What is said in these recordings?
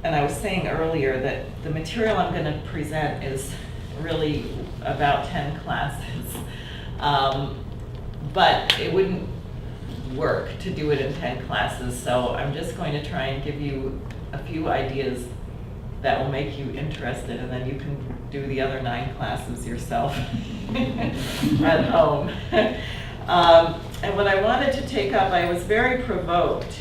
and I was saying earlier that the material I'm going to present is really about 10 classes. But it wouldn't work to do it in 10 classes, so I'm just going to try and give you a few ideas that will make you interested, and then you can do the other 9 classes yourself at home. And what I wanted to take up, I was very provoked,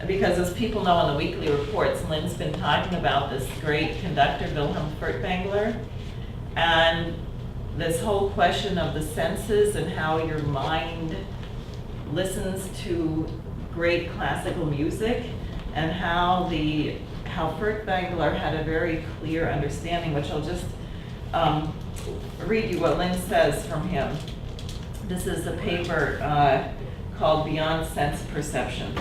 because as people know in the weekly reports, Lynn's been talking about this great conductor, Wilhelm Furtwängler, and this whole question of the senses and how your mind listens to great classical music, and how Furtwängler had a very clear understanding, which I'll just read you what Lynn says from him. This is a paper called Beyond Sense Perception.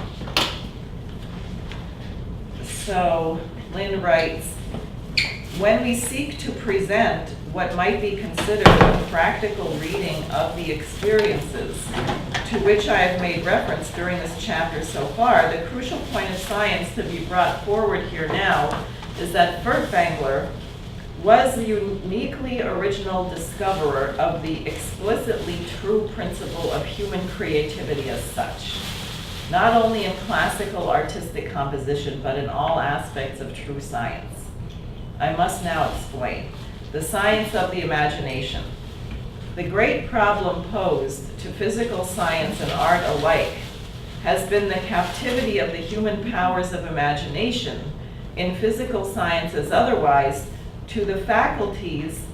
So Lynn writes, when we seek to present what might be considered a practical reading of the experiences to which I have made reference during this chapter so far, the crucial point of science to be brought forward here now is that Furtwängler was the uniquely original discoverer of the explicitly true principle of human creativity as such, not only in classical artistic composition, but in all aspects of true science. I must now explain. The science of the imagination. The great problem posed to physical science and art alike has been the captivity of the human powers of imagination, in physical science as otherwise, to the faculties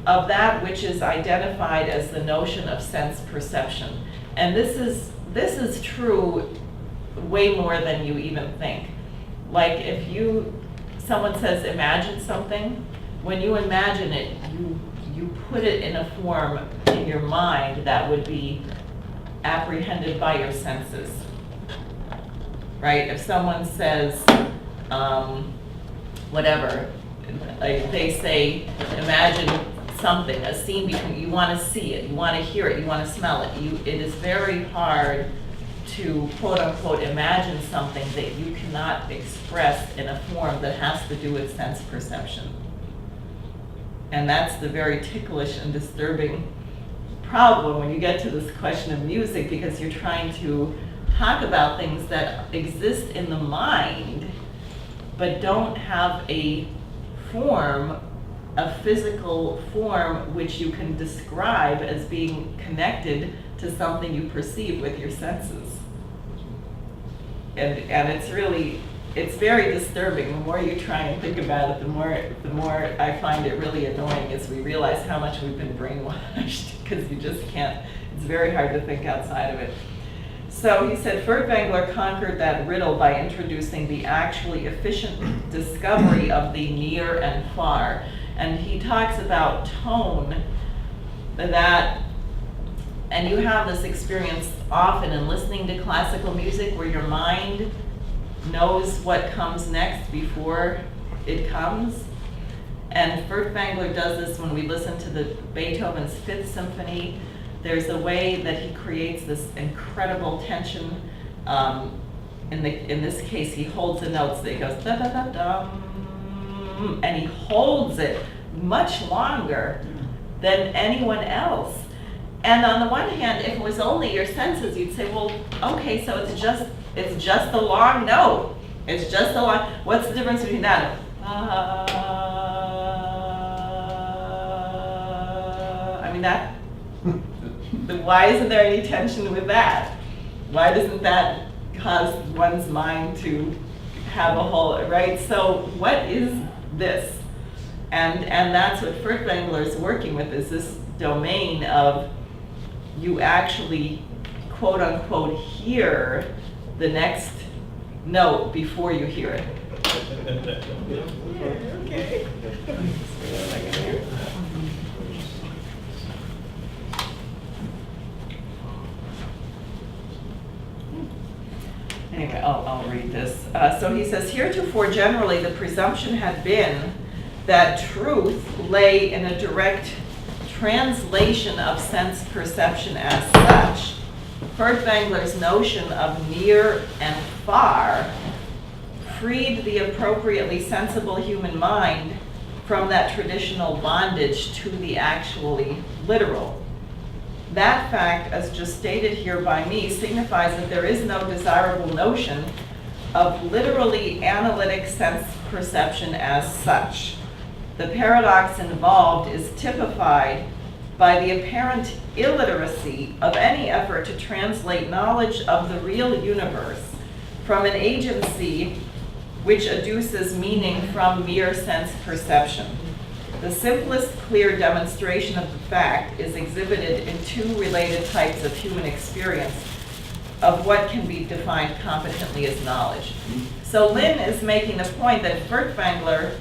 of that which is identified as the notion of sense perception. And this is true way more than you even think. Like if someone says imagine something, when you imagine it, you put it in a form in your mind that would be apprehended by your senses, right? If someone says, whatever, like they say, imagine something, a scene between, you want to see it, you want to hear it, you want to smell it. It is very hard to quote unquote imagine something that you cannot express in a form that has to do with sense perception. And that's the very ticklish and disturbing problem when you get to this question of music, because you're trying to talk about things that exist in the mind but don't have a form, a physical form which you can describe as being connected to something you perceive with your senses. And it's very disturbing. The more you try and think about it, the more I find it really annoying as we realize how much we've been brainwashed, because you just can't, it's very hard to think outside of it. So he said Furtwängler conquered that riddle by introducing the actually efficient discovery of the near and far. And he talks about tone, and you have this experience often in listening to classical music where your mind knows what comes next before it comes. And Furtwängler does this when we listen to the Beethoven's 5th Symphony. There's a way that he creates this incredible tension. In this case, he holds the notes. That he goes da da da dum, and he holds it much longer than anyone else. And on the one hand, if it was only your senses, you'd say, well, okay, so it's just a long note. It's just a long. What's the difference between that? I mean that. Why isn't there any tension with that? Why doesn't that cause one's mind to have a whole, right? So what is this? And that's what Furtwängler is working with, is this domain of you actually, quote unquote, hear the next note before you hear it. Yeah, okay. Anyway, I'll read this. So he says, heretofore generally the presumption had been that truth lay in a direct translation of sense perception as such. Furtwängler's notion of near and far freed the appropriately sensible human mind from that traditional bondage to the actually literal. That fact, as just stated here by me, signifies that there is no desirable notion of literally analytic sense perception as such. The paradox involved is typified by the apparent illiteracy of any effort to translate knowledge of the real universe from an agency which adduces meaning from mere sense perception. The simplest clear demonstration of the fact is exhibited in two related types of human experience of what can be defined competently as knowledge. So Lynn is making the point that Furtwängler,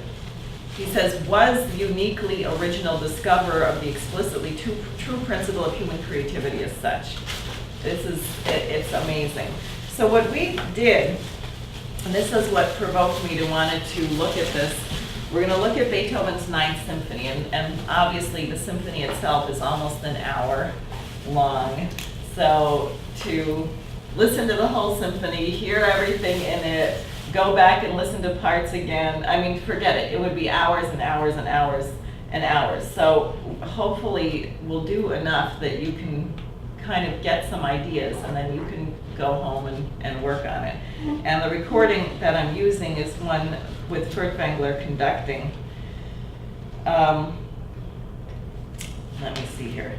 he says, was the uniquely original discoverer of the explicitly true principle of human creativity as such. It's amazing. So what we did, and this is what provoked me to wanted to look at this, we're going to look at Beethoven's Ninth Symphony, and obviously the symphony itself is almost an hour long. So to listen to the whole symphony, hear everything in it, go back and listen to parts again, I mean, forget it. It would be hours and hours and hours and hours. So hopefully we'll do enough that you can kind of get some ideas, and then you can go home and work on it. And the recording that I'm using is one with Furtwängler conducting. Let me see here.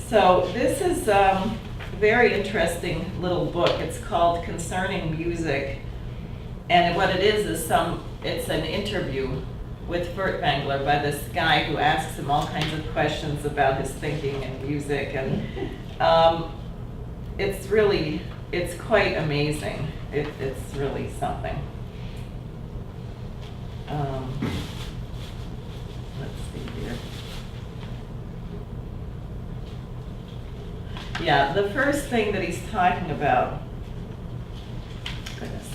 So this is a very interesting little book. It's called Concerning Music. And what it is it's an interview with Furtwängler by this guy who asks him all kinds of questions about his thinking and music. And it's quite amazing. It's really something. Let's see here. Yeah, the first thing that he's talking about, goodness.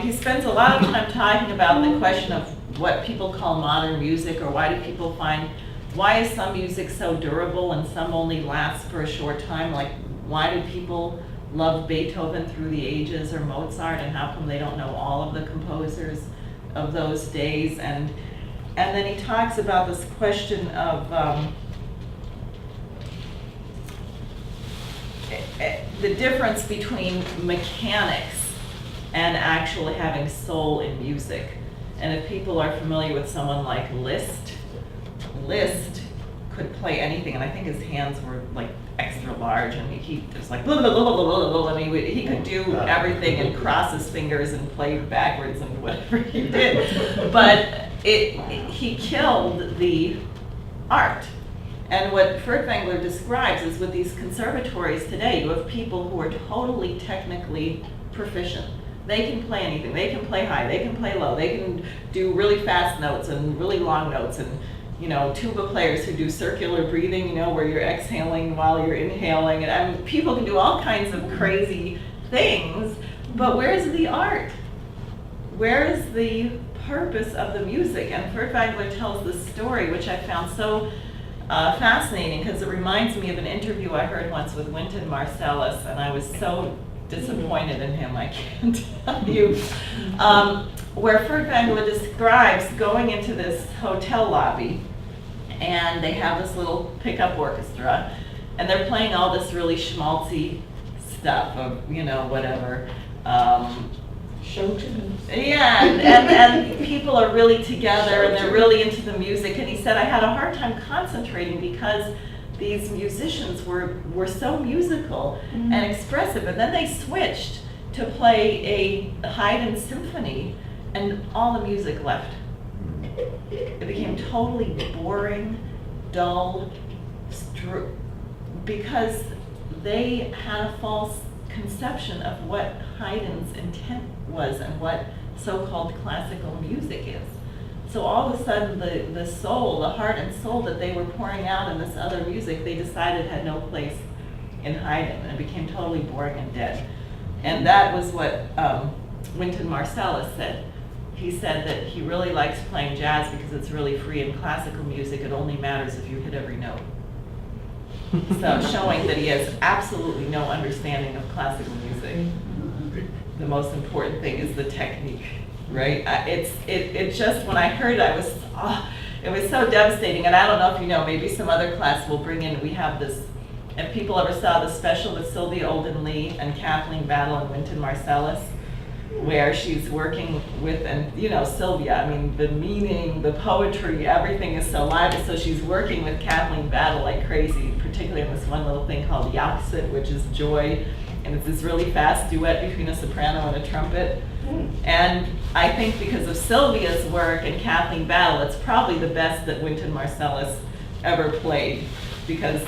He spends a lot of time talking about the question of what people call modern music, or why is some music so durable and some only lasts for a short time? Like, why do people love Beethoven through the ages, or Mozart, and how come they don't know all of the composers of those days? And then he talks about this question of the difference between mechanics and actually having soul in music. And if people are familiar with someone like Liszt could play anything, and I think his hands were like extra large, and he was like blah, blah, blah, blah, blah, blah, and he could do everything and cross his fingers and play backwards and whatever he did. But he killed the art. And what Furtwängler describes is, with these conservatories today, you have people who are totally technically proficient. They can play anything. They can play high, they can play low, they can do really fast notes and really long notes, and tuba players who do circular breathing, where you're exhaling while you're inhaling. And I mean, people can do all kinds of crazy things, but where's the art? Where is the purpose of the music? And Furtwängler tells this story, which I found so fascinating, because it reminds me of an interview I heard once with Wynton Marsalis, and I was so disappointed in him, I can't tell you, where Furtwängler describes going into this hotel lobby, and they have this little pickup orchestra, and they're playing all this really schmaltzy stuff of, whatever. Show tunes. Yeah, and people are really together, and they're really into the music. And he said, I had a hard time concentrating because these musicians were so musical and expressive. And then they switched to play a Haydn symphony, and all the music left. It became totally boring, dull, because they had a false conception of what Haydn's intent was and what so-called classical music is. So all of a sudden the soul, the heart and soul that they were pouring out in this other music, they decided had no place in Haydn, and it became totally boring and dead. And that was what Wynton Marsalis said. He said that he really likes playing jazz because it's really free, and classical music, it only matters if you hit every note. So showing that he has absolutely no understanding of classical music. the most important thing is the technique, right? It just, when I heard it, it was so devastating. And I don't know if you know, maybe some other class will bring in, we have this, if people ever saw the special with Sylvia Olden Lee and Kathleen Battle and Wynton Marsalis, where she's working with, and you know, Sylvia, I mean, the meaning, the poetry, everything is so lively. So she's working with Kathleen Battle like crazy, particularly in this one little thing called Yaksit, which is joy. And it's this really fast duet between a soprano and a trumpet. And I think because of Sylvia's work and Kathleen Battle, it's probably the best that Wynton Marsalis ever played, because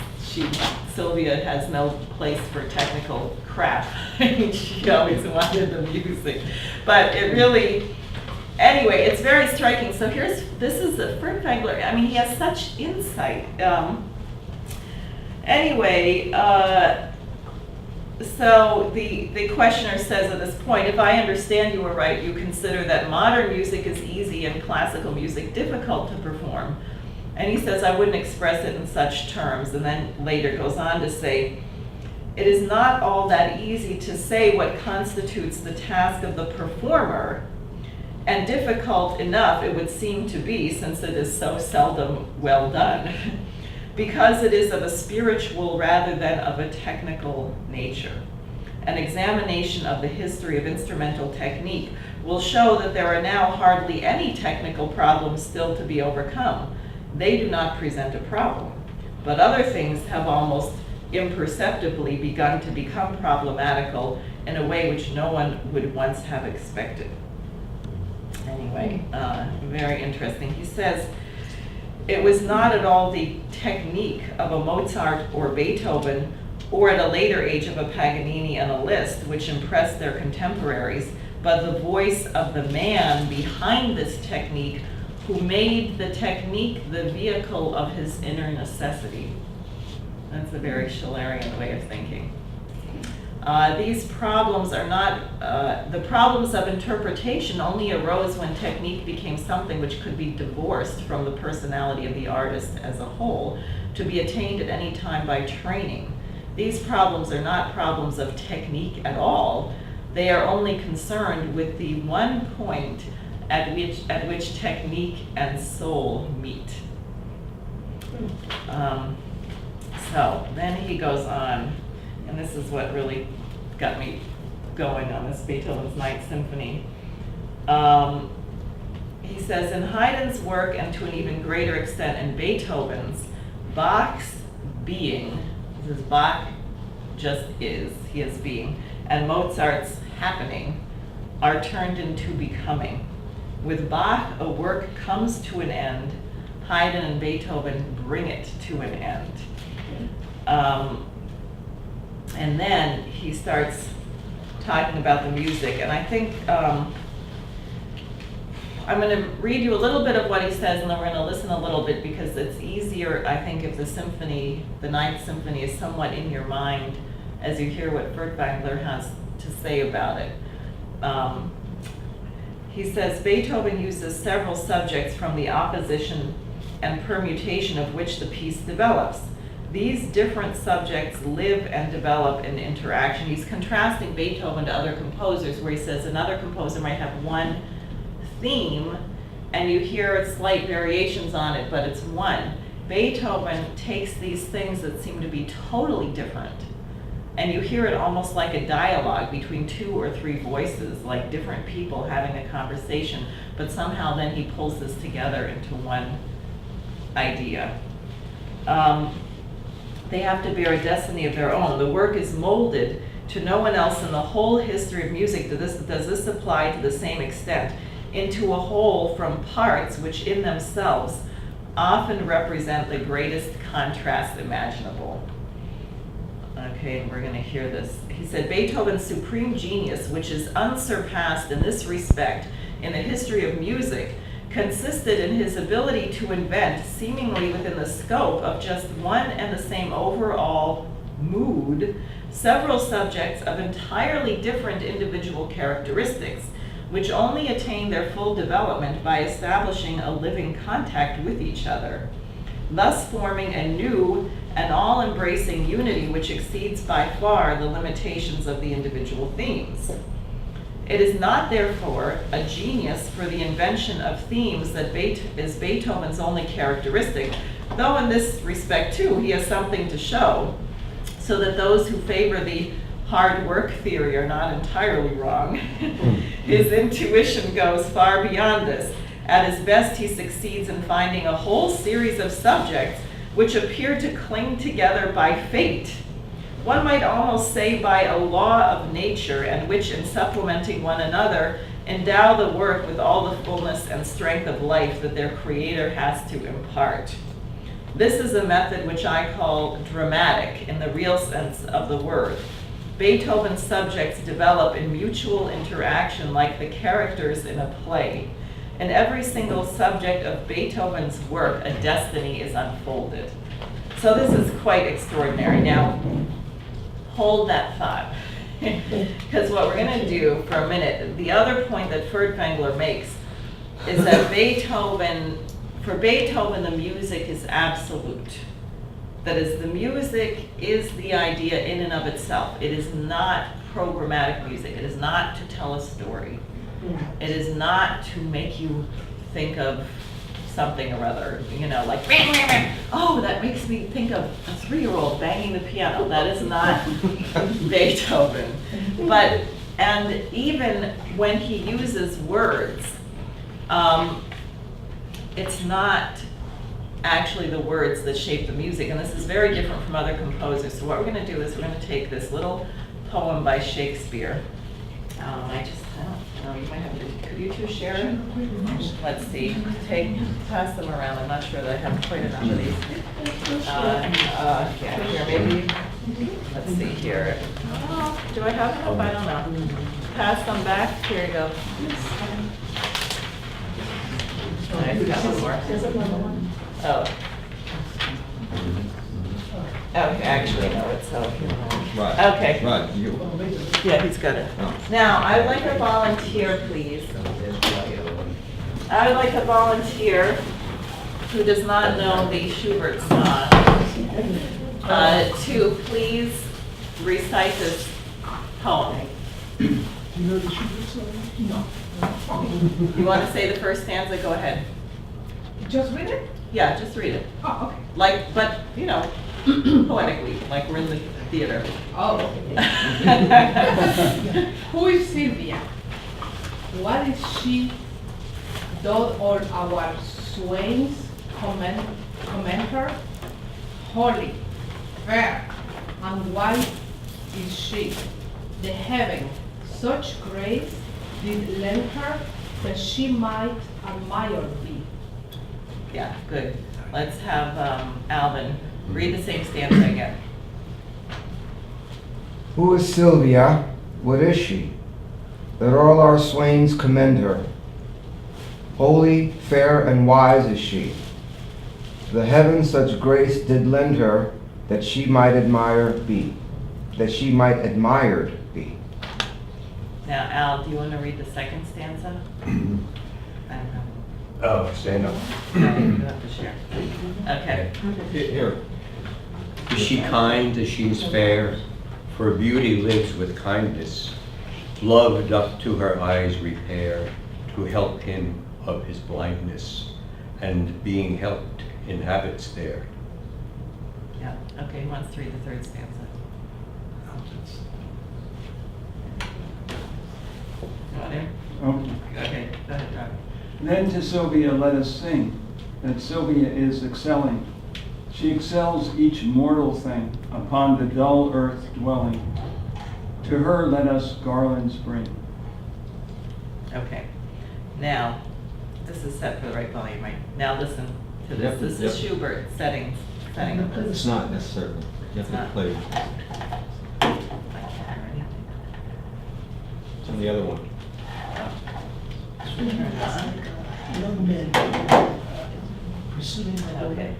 Sylvia has no place for technical crap. I mean, she always wanted the music. But it really, anyway, it's very striking. So this is a Furtwängler. I mean, he has such insight. So the questioner says at this point, if I understand you were right, you consider that modern music is easy and classical music difficult to perform. And he says, I wouldn't express it in such terms. And then later goes on to say, it is not all that easy to say what constitutes the task of the performer, and difficult enough it would seem to be, since it is so seldom well done. Because it is of a spiritual rather than of a technical nature. An examination of the history of instrumental technique will show that there are now hardly any technical problems still to be overcome. They do not present a problem, but other things have almost imperceptibly begun to become problematical in a way which no one would once have expected. Anyway, very interesting. He says, it was not at all the technique of a Mozart or Beethoven, or at a later age of a Paganini and a Liszt, which impressed their contemporaries, but the voice of the man behind this technique, who made the technique the vehicle of his inner necessity. That's a very Schillerian way of thinking. These problems are not, the problems of interpretation only arose when technique became something which could be divorced from the personality of the artist as a whole, to be attained at any time by training. These problems are not problems of technique at all. They are only concerned with the one point at which technique and soul meet. So then he goes on, and this is what really got me going on this Beethoven's Ninth Symphony. He says, in Haydn's work, and to an even greater extent in Beethoven's, Bach's being, this is Bach just is, he is being, and Mozart's happening are turned into becoming. With Bach, a work comes to an end. Haydn and Beethoven bring it to an end. And then he starts talking about the music, and I think I'm going to read you a little bit of what he says, and then we're going to listen a little bit, because it's easier, I think, if the symphony, the Ninth Symphony, is somewhat in your mind as you hear what Furtwängler has to say about it. He says, Beethoven uses several subjects from the opposition and permutation of which the piece develops. These different subjects live and develop in interaction. He's contrasting Beethoven to other composers, where he says another composer might have one theme, and you hear slight variations on it, but it's one. Beethoven takes these things that seem to be totally different, and you hear it almost like a dialogue between two or three voices, like different people having a conversation, but somehow then he pulls this together into one idea. They have to bear a destiny of their own. The work is molded to no one else in the whole history of music. Does this apply to the same extent? Into a whole from parts which in themselves often represent the greatest contrast imaginable. Okay, we're going to hear this. He said, Beethoven's supreme genius, which is unsurpassed in this respect in the history of music, consisted in his ability to invent, seemingly within the scope of just one and the same overall mood, several subjects of entirely different individual characteristics, which only attain their full development by establishing a living contact with each other, thus forming a new and all-embracing unity which exceeds by far the limitations of the individual themes. It is not, therefore, a genius for the invention of themes that is Beethoven's only characteristic, though in this respect, too, he has something to show, so that those who favor the hard work theory are not entirely wrong. His intuition goes far beyond this. At his best, he succeeds in finding a whole series of subjects which appear to cling together by fate. One might almost say by a law of nature, and which, in supplementing one another, endow the work with all the fullness and strength of life that their creator has to impart. This is a method which I call dramatic in the real sense of the word. Beethoven's subjects develop in mutual interaction like the characters in a play. In every single subject of Beethoven's work, a destiny is unfolded. So this is quite extraordinary. Now, hold that thought, because what we're going to do for a minute, the other point that Furtwängler makes is that for Beethoven, the music is absolute. That is, the music is the idea in and of itself. It is not programmatic music. It is not to tell a story. It is not to make you think of something or other, like, oh, that makes me think of a 3-year-old banging the piano. That is not Beethoven. And even when he uses words, it's not actually the words that shape the music, and this is very different from other composers. So what we're going to do is we're going to take this little poem by Shakespeare. You might have to, could you two share it? Let's see, pass them around. I'm not sure that I have quite enough of these. Yeah, here, maybe, let's see here. Do I have enough? I don't know. Pass them back, here you go. I've got one more. Oh. Okay, actually, no, it's okay. Right. Okay. Right, you. Yeah, he's got it. Now, I'd like a volunteer, please. I would like a volunteer who does not know the Schubert song to please recite this poem. You know the Schubert song? No. You want to say the first stanza? Go ahead. Just read it? Yeah, just read it. Oh, okay. Like, but, poetically, like we're in the theater. Oh, Who is Sylvia? What is she? Doth all our swains comment her? Holy, fair, and white is she. The heaven such grace did lend her that she might admired be. Yeah, good. Let's have Alvin read the same stanza again. Who is Sylvia? What is she? That all our swains commend her. Holy, fair, and wise is she. The heaven such grace did lend her that she might admired be. Now, Al, do you want to read the second stanza? I don't know. Oh, stand up. No, you have to share. Okay. Here. Is she kind as she is fair? For beauty lives with kindness. Love doth to her eyes repair, to help him of his blindness, and being helped inhabits there. Yeah, okay, he wants to read the third stanza. You want him? Okay. Okay, go ahead, Rob. Then to Sylvia let us sing, that Sylvia is excelling. She excels each mortal thing upon the dull earth dwelling. To her let us garlands bring. Okay. Now, this is set for the right volume, right? Now listen to this. Yep, This is yep. Schubert setting of this. It's not necessarily. You have to not. play. It's on the other one. Turn it on. Young men pursuing that. Okay.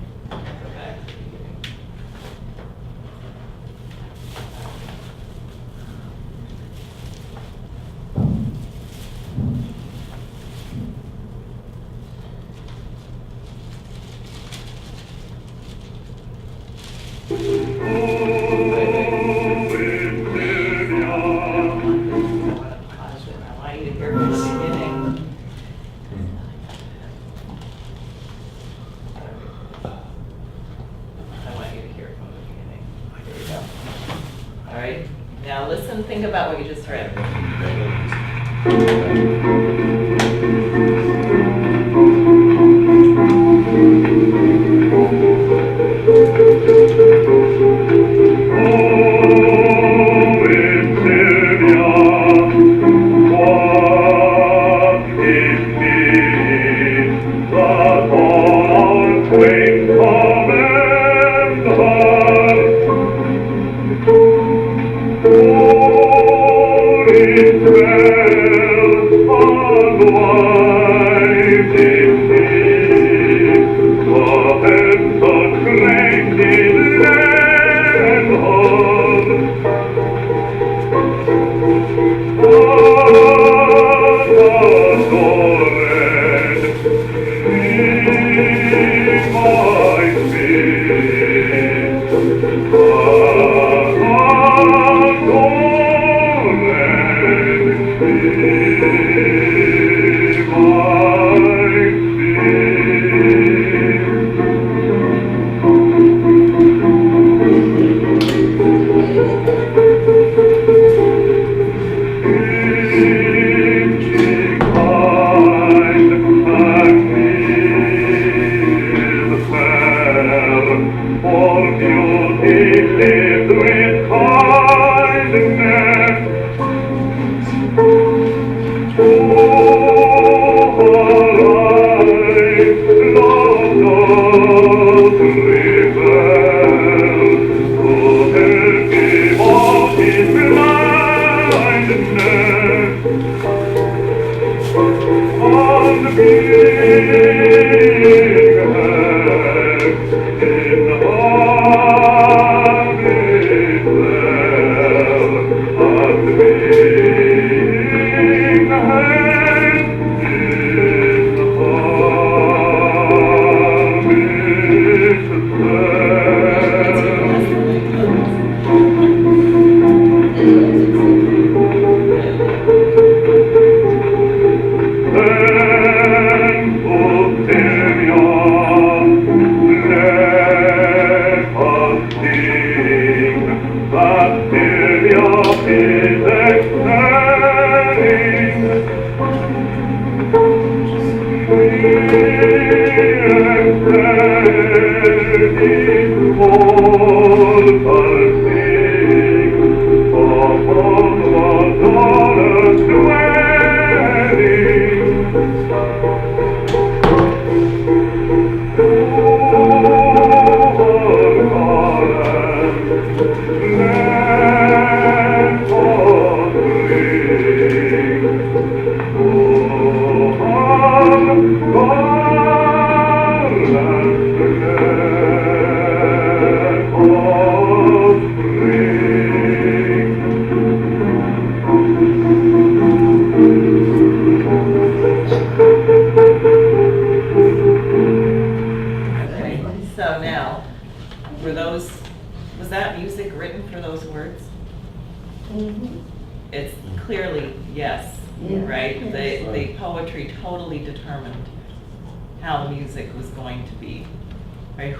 All right, now listen, think about what you just read.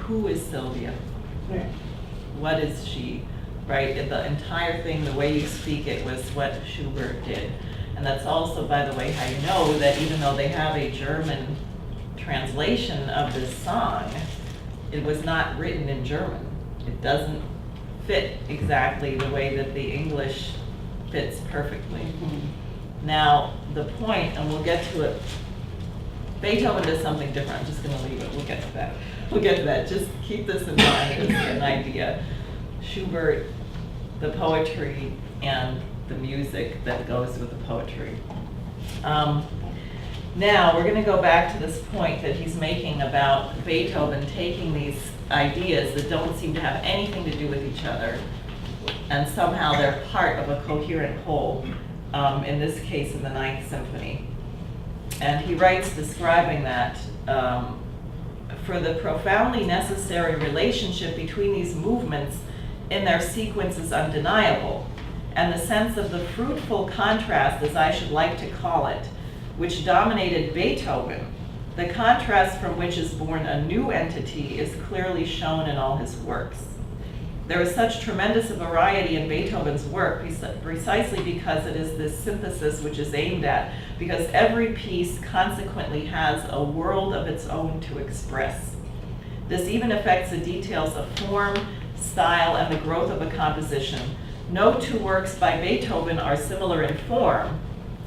Who is Sylvia? What is she? Right? The entire thing, the way you speak it, was what Schubert did. And that's also, by the way, how you know that even though they have a German translation of this song, it was not written in German. It doesn't fit exactly the way that the English fits perfectly. Now, the point, and we'll get to it, Beethoven does something different. I'm just going to leave it. We'll get to that. We'll get to that. Just keep this in mind as an idea. Schubert, the poetry, and the music that goes with the poetry. Now, we're going to go back to this point that he's making about Beethoven taking these ideas that don't seem to have anything to do with each other, and somehow they're part of a coherent whole, in this case in the Ninth Symphony. And he writes describing that, for the profoundly necessary relationship between these movements in their sequence is undeniable, and the sense of the fruitful contrast, as I should like to call it, which dominated Beethoven, the contrast from which is born a new entity, is clearly shown in all his works. There is such tremendous variety in Beethoven's work precisely because it is this synthesis which is aimed at, because every piece consequently has a world of its own to express. This even affects the details of form, style, and the growth of a composition. No two works by Beethoven are similar in form,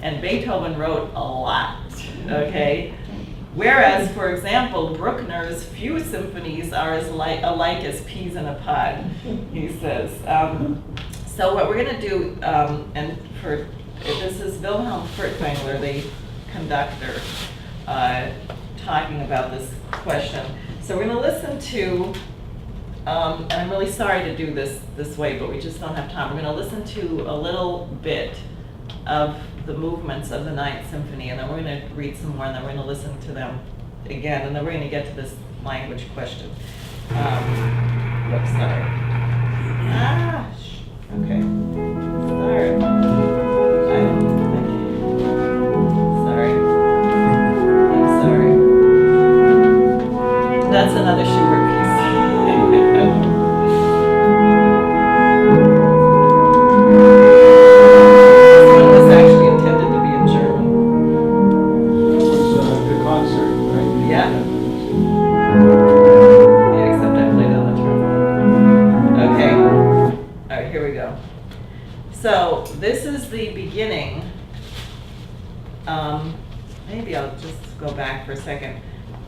and Beethoven wrote a lot, okay? Whereas, for example, Bruckner's few symphonies are as alike as peas in a pod, he says. So what we're going to do, this is Wilhelm Furtwängler, the conductor, talking about this question. So we're going to listen to, and I'm really sorry to do this way, but we just don't have time. We're going to listen to a little bit of the movements of the Ninth Symphony, and then we're going to read some more, and then we're going to listen to them again, and then we're going to get to this language question. Whoops, sorry. Okay. Sorry. I'm sorry. That's another Schubert piece. So this is the beginning. Maybe I'll just go back for a second.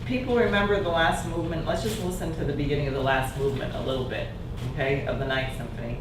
People remember the last movement. Let's just listen to the beginning of the last movement a little bit, okay, of the Ninth Symphony.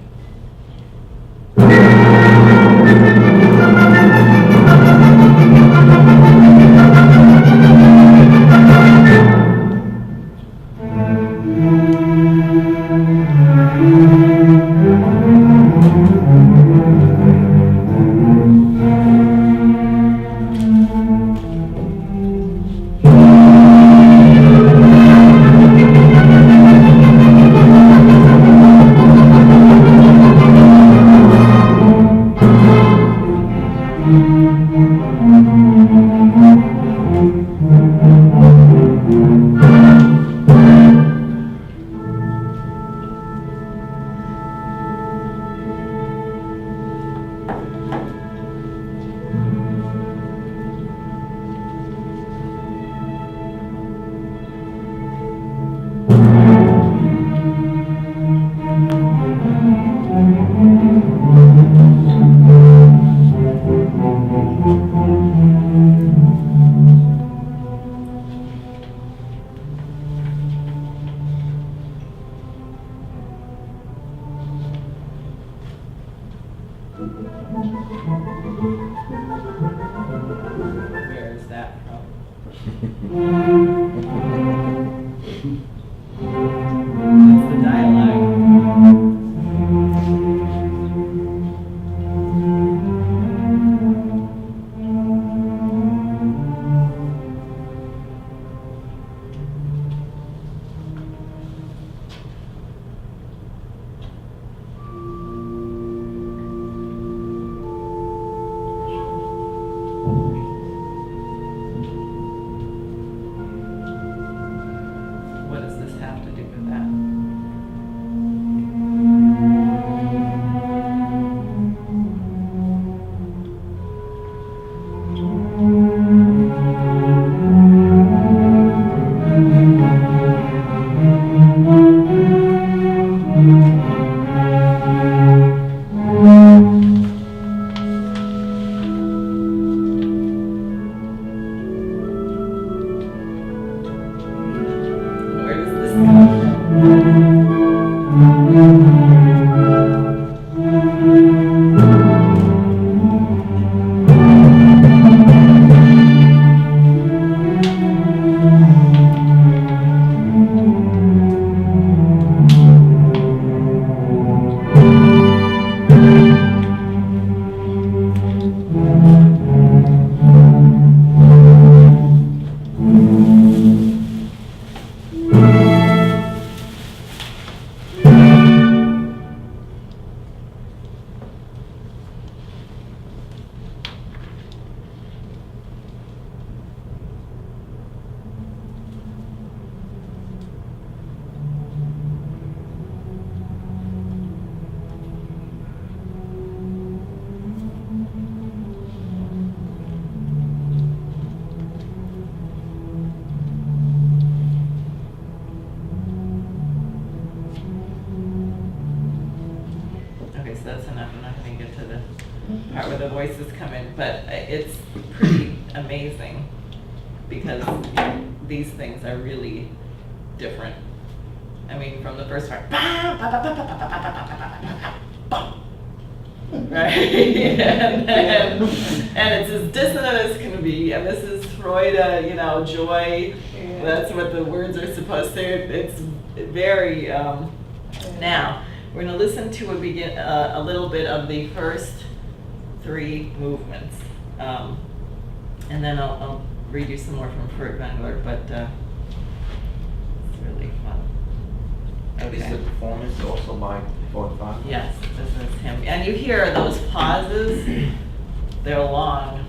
Where is that from? That's the dialogue. Okay, so that's enough. I'm not going to get to the part where the voices come in, but it's pretty amazing because these things are really different. I mean, from the first part, right? and it's as dissonant as can be, and this is Freude, joy. That's what the words are supposed to. It's very. Now we're going to listen to a little bit of the first 3 movements, and then I'll read you some more from Furtwängler, but it's really fun. And is the performance also by Furtwängler? Yes, this is him. And you hear those pauses, they're long,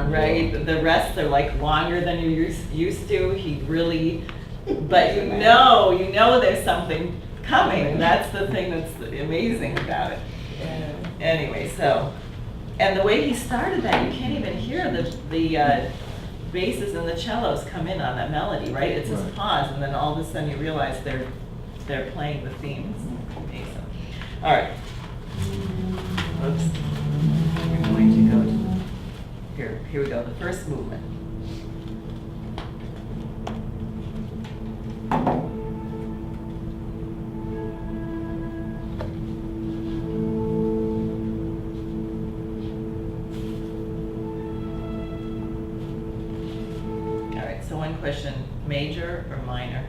right? The rest are like longer than you're used to. He really, but you know there's something coming. That's the thing that's amazing about it. Anyway, so, and the way he started that, you can't even hear the basses and the cellos come in on that melody, right? It's just pause, and then all of a sudden you realize they're playing the themes. Amazing. All right. Oops. We're going to go to here we go. The first movement. All right. So one question: major or minor?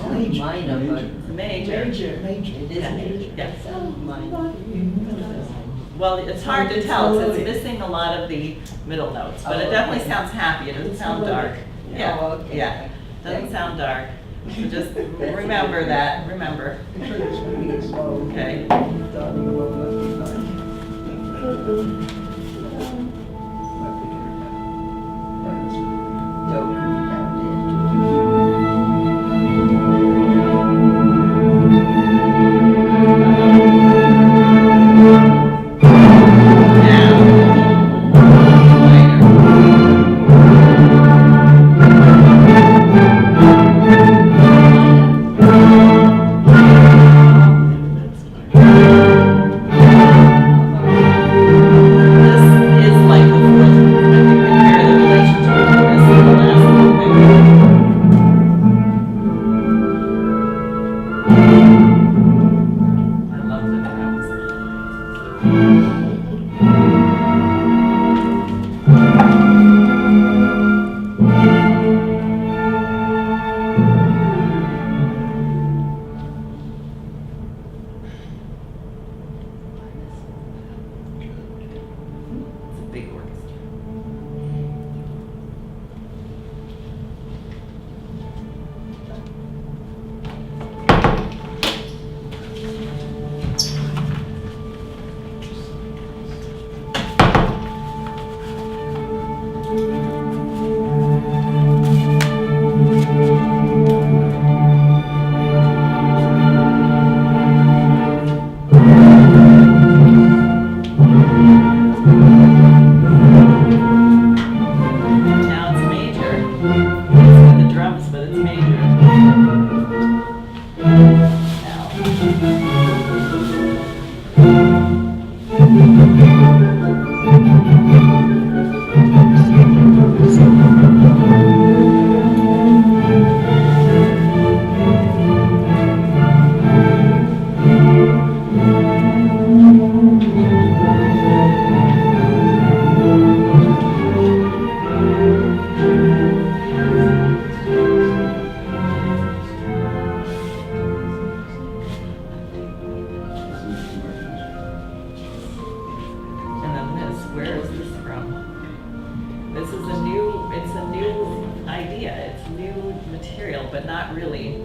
Minor, but. Major. It is Yeah. major. Yes. Minor. Well, it's hard to tell, 'cause it's missing a lot of the middle notes, but it definitely sounds happy. It doesn't sound dark. Yeah, Oh, okay. yeah. Doesn't sound dark. So just remember that. Remember. Okay. but not really.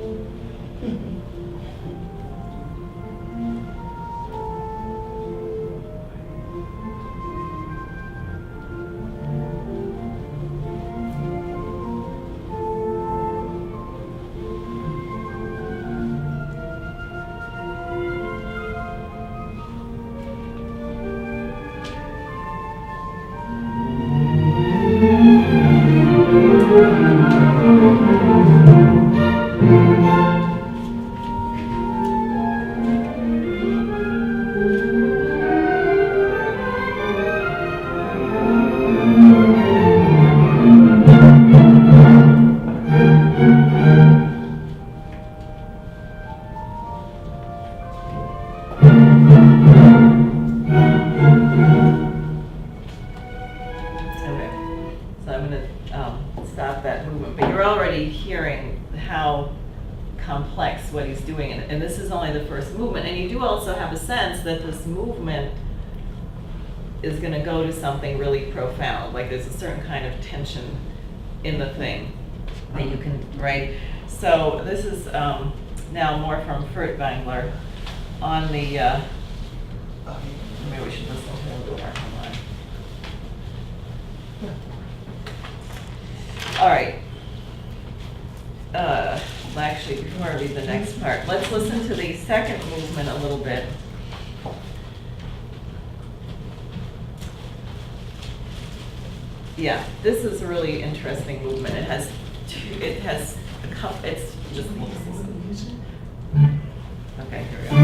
and this is only the first movement, and you do also have a sense that this movement is gonna go to something really profound, like there's a certain kind of tension in the thing that you can, right? So this is now more from Furtwängler on the, maybe we should listen to a little more. Hold on. All right. Actually, before I read the next part, let's listen to the second movement a little bit. Yeah, this is a really interesting movement. It has a couple, it's just, okay, here we go.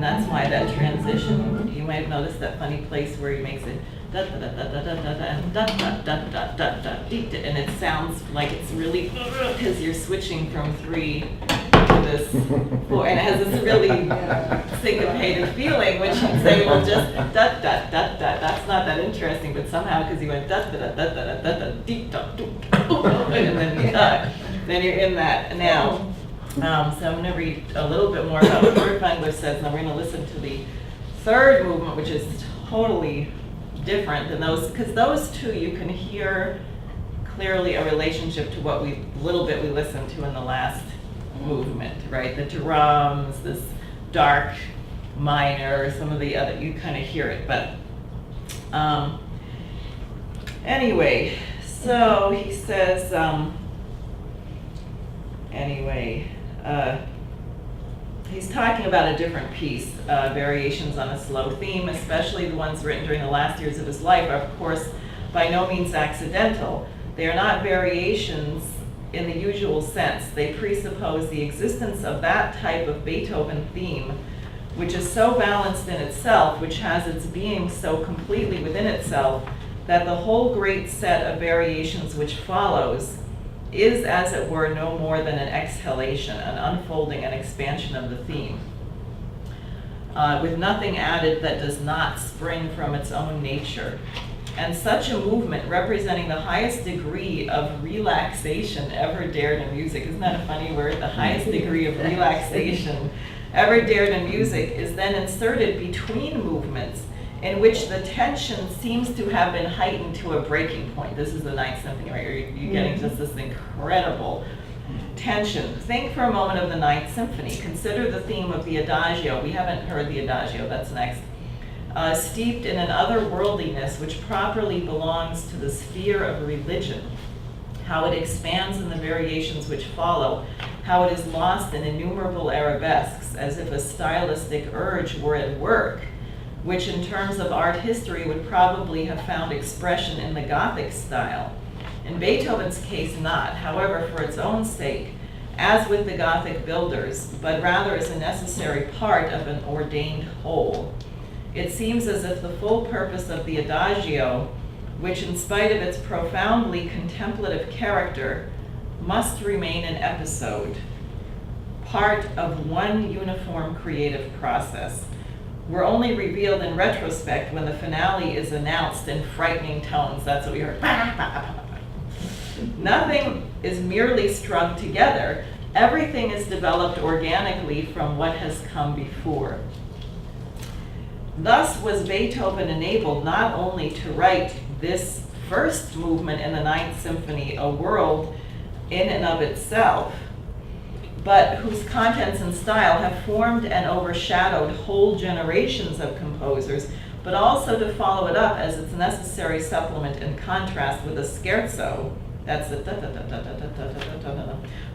that's why that transition, you might have noticed that funny place where he makes it da da da da da da da da da da da da da, and it sounds like it's really because you're switching from 3 to this 4, and it has this really syncopated feeling, which you'd say, well, just da da da da. That's not that interesting, but somehow because he went da da da da da da da dee da do, and then you're in that now. So I'm going to read a little bit more about what Furtwängler says, and then we're going to listen to the third movement, which is totally different than those, because those two you can hear clearly a relationship to what we listened to in the last movement, right? The drums, this dark minor, some of the other, you kind of hear it, but anyway, so he says, he's talking about a different piece, variations on a slow theme, especially the ones written during the last years of his life, are of course by no means accidental. They are not variations in the usual sense. They presuppose the existence of that type of Beethoven theme, which is so balanced in itself, which has its being so completely within itself, that the whole great set of variations which follows is, as it were, no more than an exhalation, an unfolding, an expansion of the theme. with nothing added that does not spring from its own nature. And such a movement representing the highest degree of relaxation ever dared in music, isn't that a funny word? The highest degree of relaxation ever dared in music is then inserted between movements in which the tension seems to have been heightened to a breaking point. This is the Ninth Symphony, right? You're getting just this incredible tension. Think for a moment of the Ninth Symphony. Consider the theme of the Adagio. We haven't heard the Adagio, that's next. Steeped in an otherworldliness which properly belongs to the sphere of religion, how it expands in the variations which follow, how it is lost in innumerable arabesques, as if a stylistic urge were at work, which in terms of art history would probably have found expression in the Gothic style. In Beethoven's case, not, however, for its own sake, as with the Gothic builders, but rather as a necessary part of an ordained whole. It seems as if the full purpose of the Adagio, which in spite of its profoundly contemplative character, must remain an episode, part of one uniform creative process, were only revealed in retrospect when the finale is announced in frightening tones. That's what we heard. Nothing is merely strung together. Everything is developed organically from what has come before. Thus was Beethoven enabled not only to write this first movement in the Ninth Symphony, a world in and of itself, but whose contents and style have formed and overshadowed whole generations of composers, but also to follow it up as its necessary supplement and contrast with a scherzo, that's the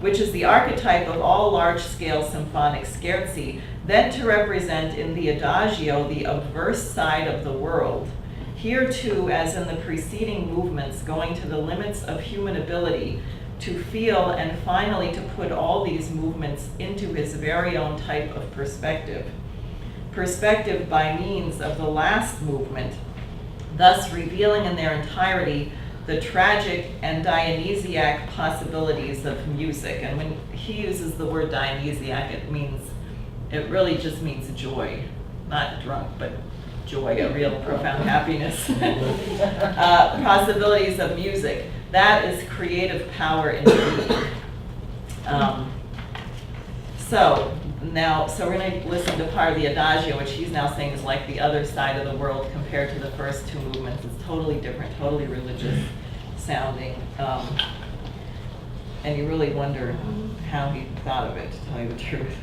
which is the archetype of all large-scale symphonic scherzi, then to represent in the Adagio the obverse side of the world. Here too, as in the preceding movements, going to the limits of human ability to feel and finally to put all these movements into his very own type of perspective. Perspective by means of the last movement, thus revealing in their entirety the tragic and Dionysiac possibilities of music. And when he uses the word Dionysiac, it really just means joy, not drunk, but joy, a real profound happiness. Possibilities of music. That is creative power indeed. So we're going to listen to part of the Adagio, which he's now saying is like the other side of the world compared to the first two movements. It's totally different, totally religious sounding. And you really wonder how he thought of it, to tell you the truth.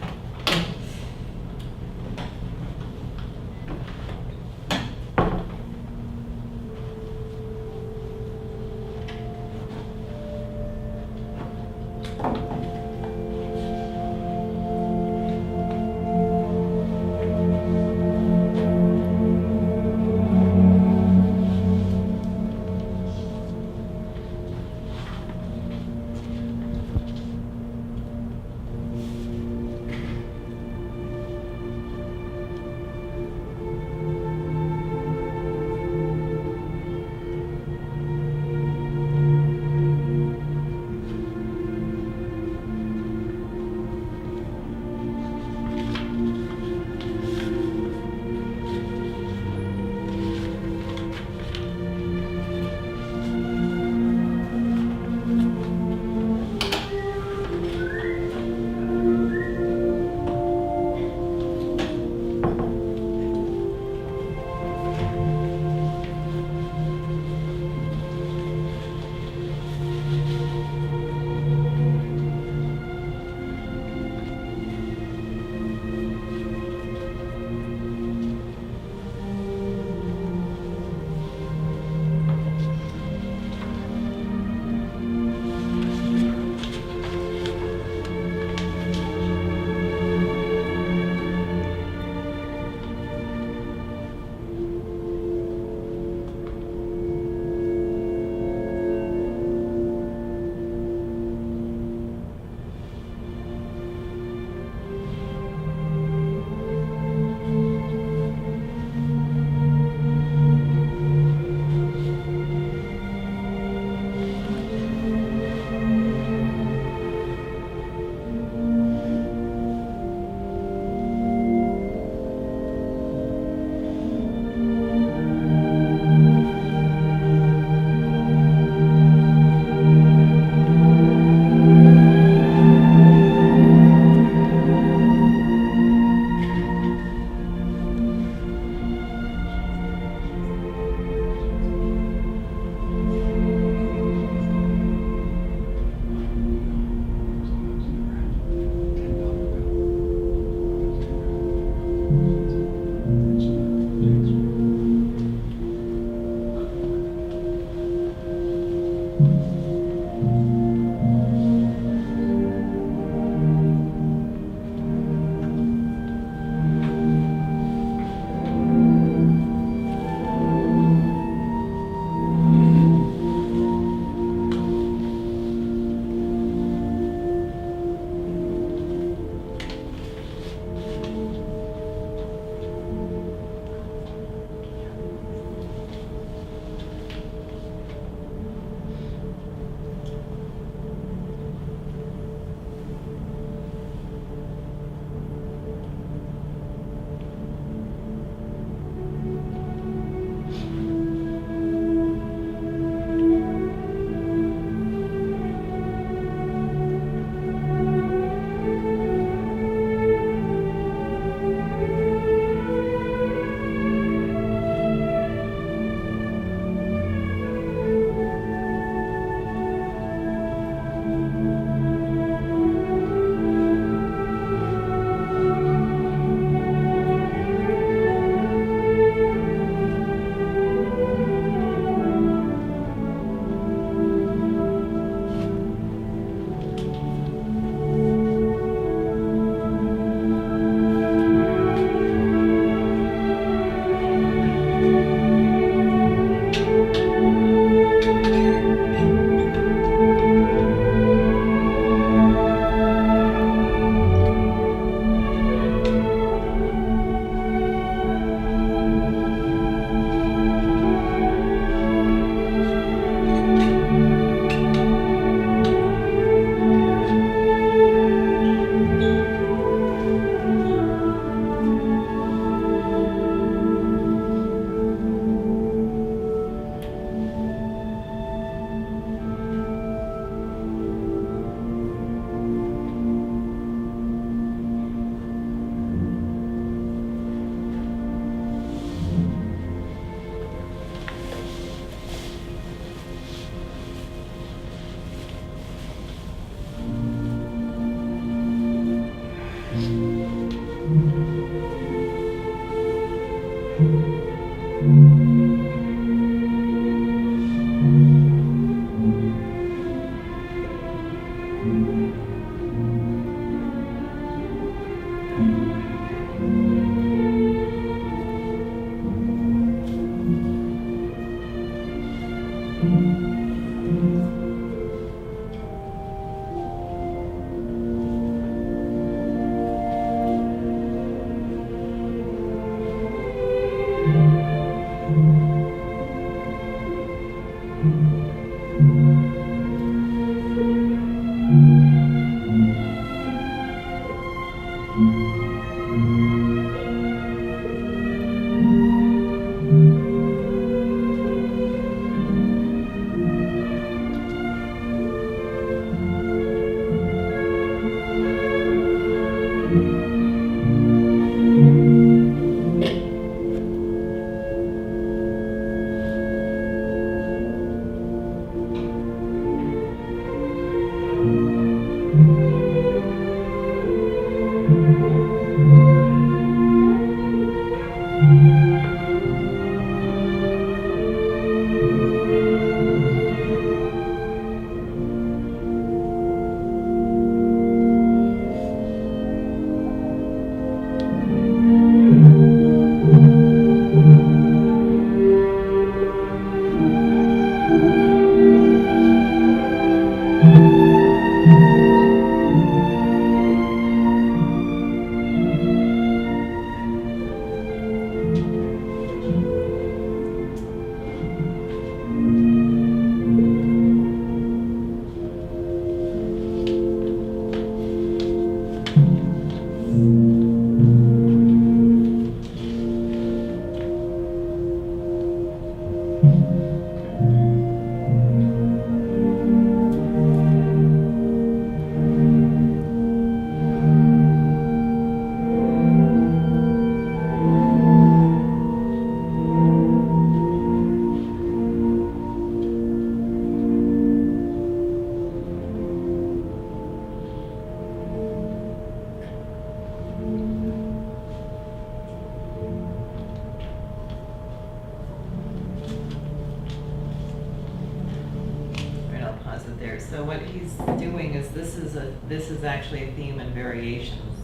So what he's doing is, this is actually a theme in variations.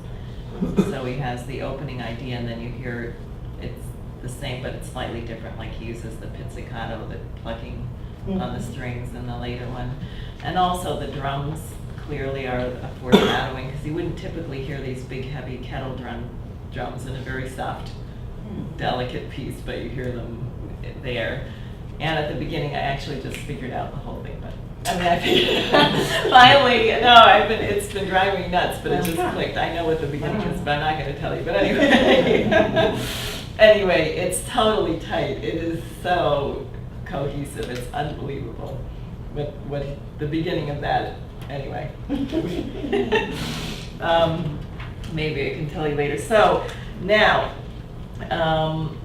So he has the opening idea, and then you hear it's the same, but it's slightly different. Like he uses the pizzicato, the plucking on the strings in the later one. And also the drums clearly are a foreshadowing, because you wouldn't typically hear these big heavy kettle drums in a very soft, delicate piece, but you hear them there. And at the beginning, I actually just figured out the whole thing, but I mean, I figured finally, no, it's been driving me nuts, but it just clicked. I know what the beginning is, but I'm not going to tell you. But anyway, anyway, it's totally tight. It is so cohesive. It's unbelievable. What the beginning of that, anyway. Maybe I can tell you later. So now, I'm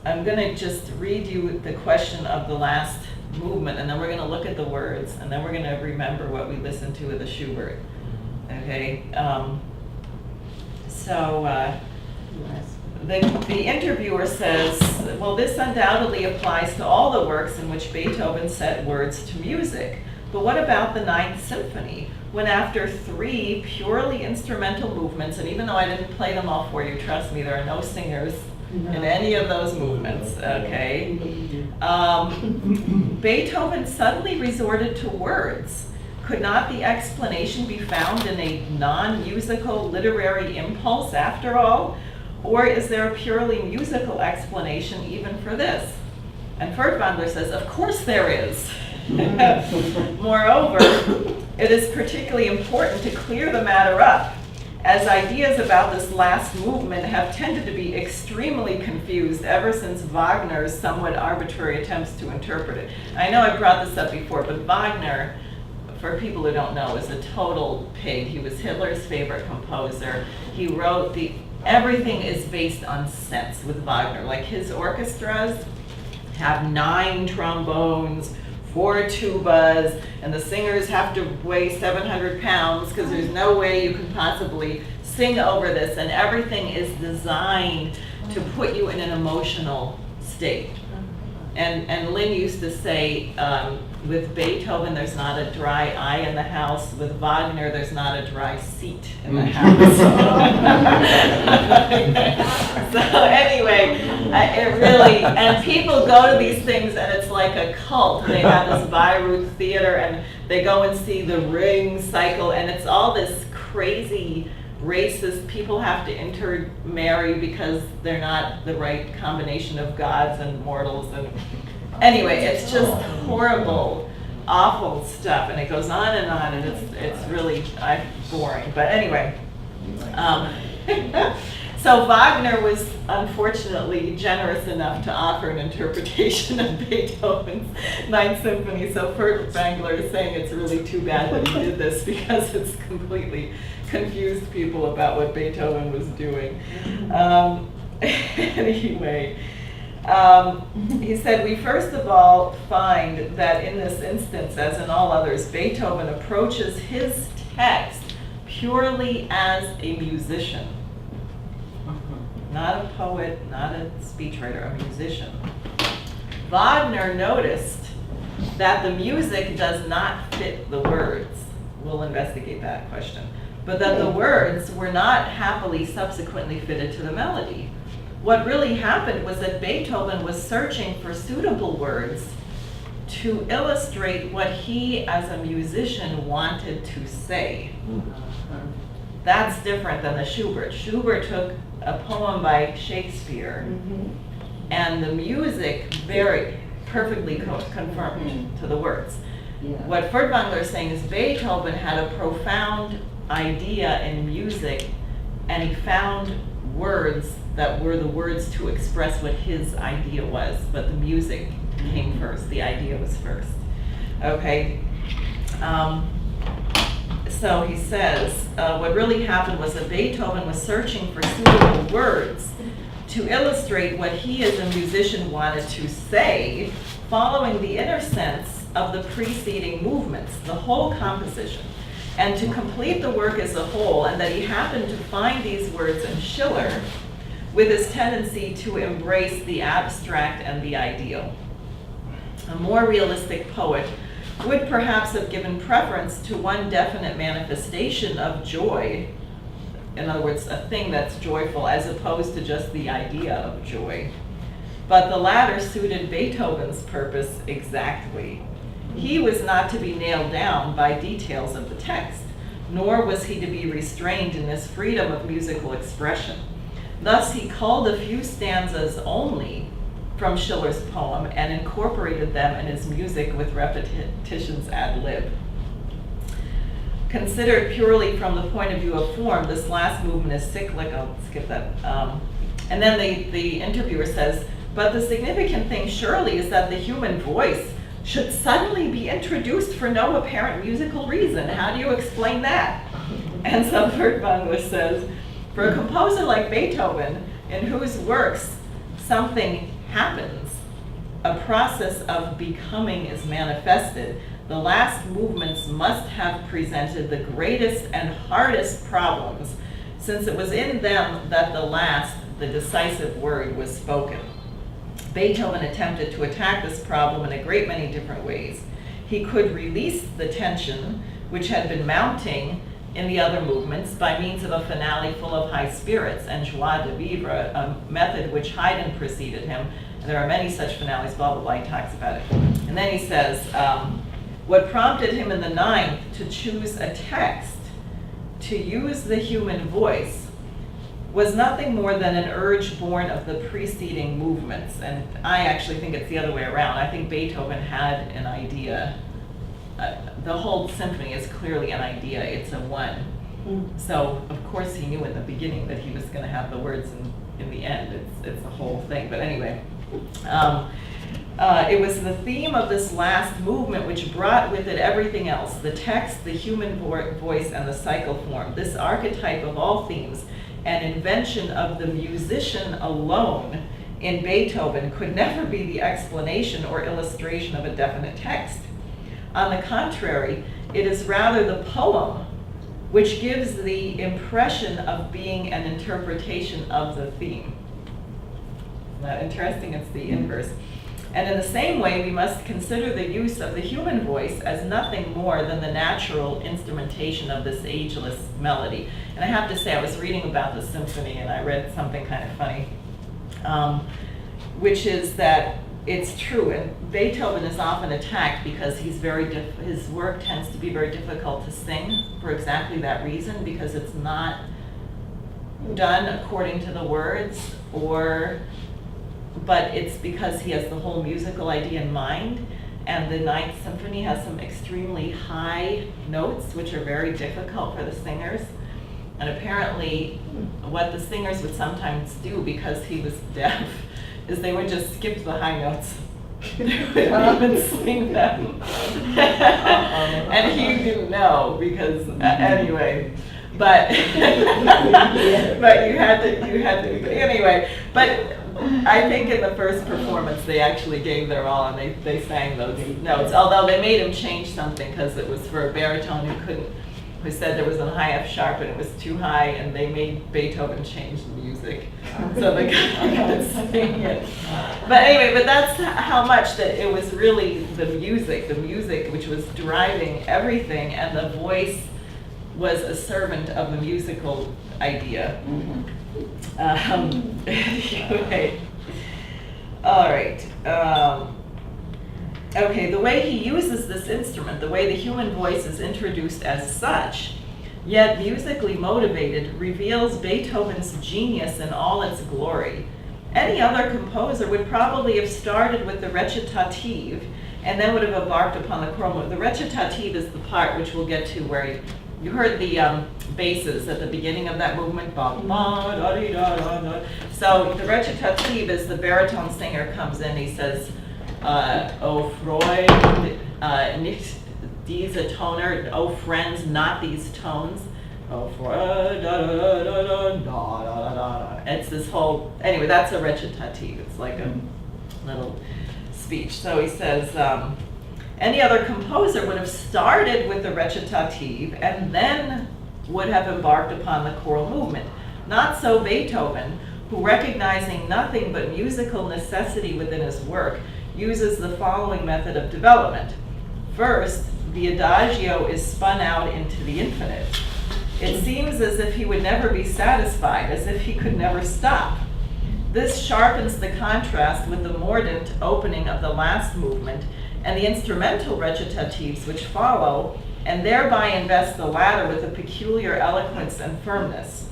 going to just read you the question of the last movement, and then we're going to look at the words, and then we're going to remember what we listened to with the Schubert. Okay? The interviewer says, well, this undoubtedly applies to all the works in which Beethoven set words to music. But what about the Ninth Symphony, when after 3 purely instrumental movements, and even though I didn't play them all for you, trust me, there are no singers in any of those movements, okay? Beethoven suddenly resorted to words. Could not the explanation be found in a non-musical literary impulse after all? Or is there a purely musical explanation even for this? And Furtwängler says, of course there is. Moreover, it is particularly important to clear the matter up, as ideas about this last movement have tended to be extremely confused ever since Wagner's somewhat arbitrary attempts to interpret it. I know I brought this up before, but Wagner, for people who don't know, is a total pig. He was Hitler's favorite composer. He wrote everything is based on sense with Wagner. Like his orchestras have 9 trombones, 4 tubas, and the singers have to weigh 700 pounds because there's no way you can possibly sing over this, and everything is designed to put you in an emotional state. And Lynn used to say, with Beethoven, there's not a dry eye in the house. With Wagner, there's not a dry seat in the house. So anyway, it really, and people go to these things and it's like a cult. They have this Bayreuth theater and they go and see the ring cycle, and it's all this crazy racist, people have to intermarry because they're not the right combination of gods and mortals, and anyway, it's just horrible, awful stuff, and it goes on, and it's really boring. But anyway, so Wagner was unfortunately generous enough to offer an interpretation of Beethoven's Ninth Symphony. So Furtwängler is saying it's really too bad that he did this because it's completely confused people about what Beethoven was doing. Anyway. He said, we first of all find that in this instance, as in all others, Beethoven approaches his text purely as a musician. Not a poet, not a speechwriter, a musician. Wagner noticed that the music does not fit the words. We'll investigate that question. But that the words were not happily subsequently fitted to the melody. What really happened was that Beethoven was searching for suitable words to illustrate what he as a musician wanted to say. That's different than the Schubert. Schubert took a poem by Shakespeare, and the music very perfectly conformed to the words. Yeah. What Furtwängler is saying is Beethoven had a profound idea in music, and he found words that were the words to express what his idea was, but the music came first, the idea was first. Okay, so he says, what really happened was that Beethoven was searching for suitable words to illustrate what he as a musician wanted to say, following the inner sense of the preceding movements, the whole composition, and to complete the work as a whole, and that he happened to find these words in Schiller with his tendency to embrace the abstract and the ideal. A more realistic poet would perhaps have given preference to one definite manifestation of joy, in other words, a thing that's joyful, as opposed to just the idea of joy. But the latter suited Beethoven's purpose exactly. He was not to be nailed down by details of the text, nor was he to be restrained in his freedom of musical expression. Thus, he culled a few stanzas only from Schiller's poem and incorporated them in his music with repetitions ad lib. Considered purely from the point of view of form, this last movement is cyclic. I'll skip that. And then the interviewer says, but the significant thing surely is that the human voice should suddenly be introduced for no apparent musical reason. How do you explain that? And so Furtwängler says, for a composer like Beethoven, in whose works something happens, a process of becoming is manifested, the last movements must have presented the greatest and hardest problems, since it was in them that the decisive word was spoken. Beethoven attempted to attack this problem in a great many different ways. He could release the tension which had been mounting in the other movements by means of a finale full of high spirits and joie de vivre, a method which Haydn preceded him. And there are many such finales, blah, blah, blah, he talks about it. And then he says, what prompted him in the ninth to choose a text to use the human voice was nothing more than an urge born of the preceding movements. And I actually think it's the other way around. I think Beethoven had an idea. The whole symphony is clearly an idea. It's a one. So, of course, he knew in the beginning that he was going to have the words in the end. It's the whole thing. But anyway, it was the theme of this last movement which brought with it everything else, the text, the human voice, and the cycle form. This archetype of all themes, an invention of the musician alone in Beethoven, could never be the explanation or illustration of a definite text. On the contrary, it is rather the poem which gives the impression of being an interpretation of the theme. Isn't that interesting? It's the inverse. And in the same way, we must consider the use of the human voice as nothing more than the natural instrumentation of this ageless melody. And I have to say, I was reading about the symphony and I read something kind of funny, which is that it's true, and Beethoven is often attacked because he's his work tends to be very difficult to sing for exactly that reason, because it's not done according to the words, but it's because he has the whole musical idea in mind. And the Ninth Symphony has some extremely high notes, which are very difficult for the singers. And apparently, what the singers would sometimes do, because he was deaf, is they would just skip the high notes. They wouldn't even sing them. And he didn't know, because, anyway. But but you had to anyway. But I think in the first performance they actually gave their all, and they sang those notes. Although they made him change something because it was for a baritone who said there was a high F sharp and it was too high, and they made Beethoven change the music so they could sing it. But anyway, but that's how much that it was really the music which was driving everything, and the voice was a servant of the musical idea. Anyway. All right. Okay, the way he uses this instrument, the way the human voice is introduced as such, yet musically motivated, reveals Beethoven's genius in all its glory. Any other composer would probably have started with the recitative and then would have embarked upon the choral. The recitative is the part which we'll get to where you heard the basses at the beginning of that movement. So the recitative is the baritone singer comes in, he says, "Oh Freund, nicht diese Toner, oh friends, not these tones. Oh Freund, It's this whole, anyway, that's a recitative. It's like a little speech. So he says, any other composer would have started with the recitative and then would have embarked upon the choral movement. Not so Beethoven, who, recognizing nothing but musical necessity within his work, uses the following method of development. First, the adagio is spun out into the infinite. It seems as if he would never be satisfied, as if he could never stop. This sharpens the contrast with the mordant opening of the last movement and the instrumental recitatives which follow, and thereby invest the latter with a peculiar eloquence and firmness.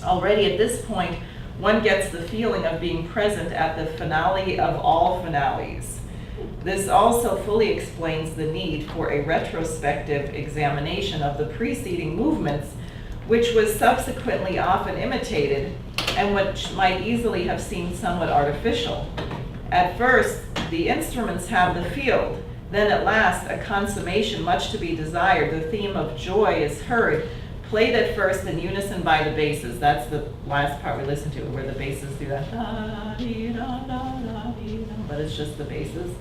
Already at this point, one gets the feeling of being present at the finale of all finales. This also fully explains the need for a retrospective examination of the preceding movements, which was subsequently often imitated and which might easily have seemed somewhat artificial. At first, the instruments have the field, then at last, a consummation much to be desired. The theme of joy is heard, played at first in unison by the basses. That's the last part we listened to, where the basses do that, but it's just the basses.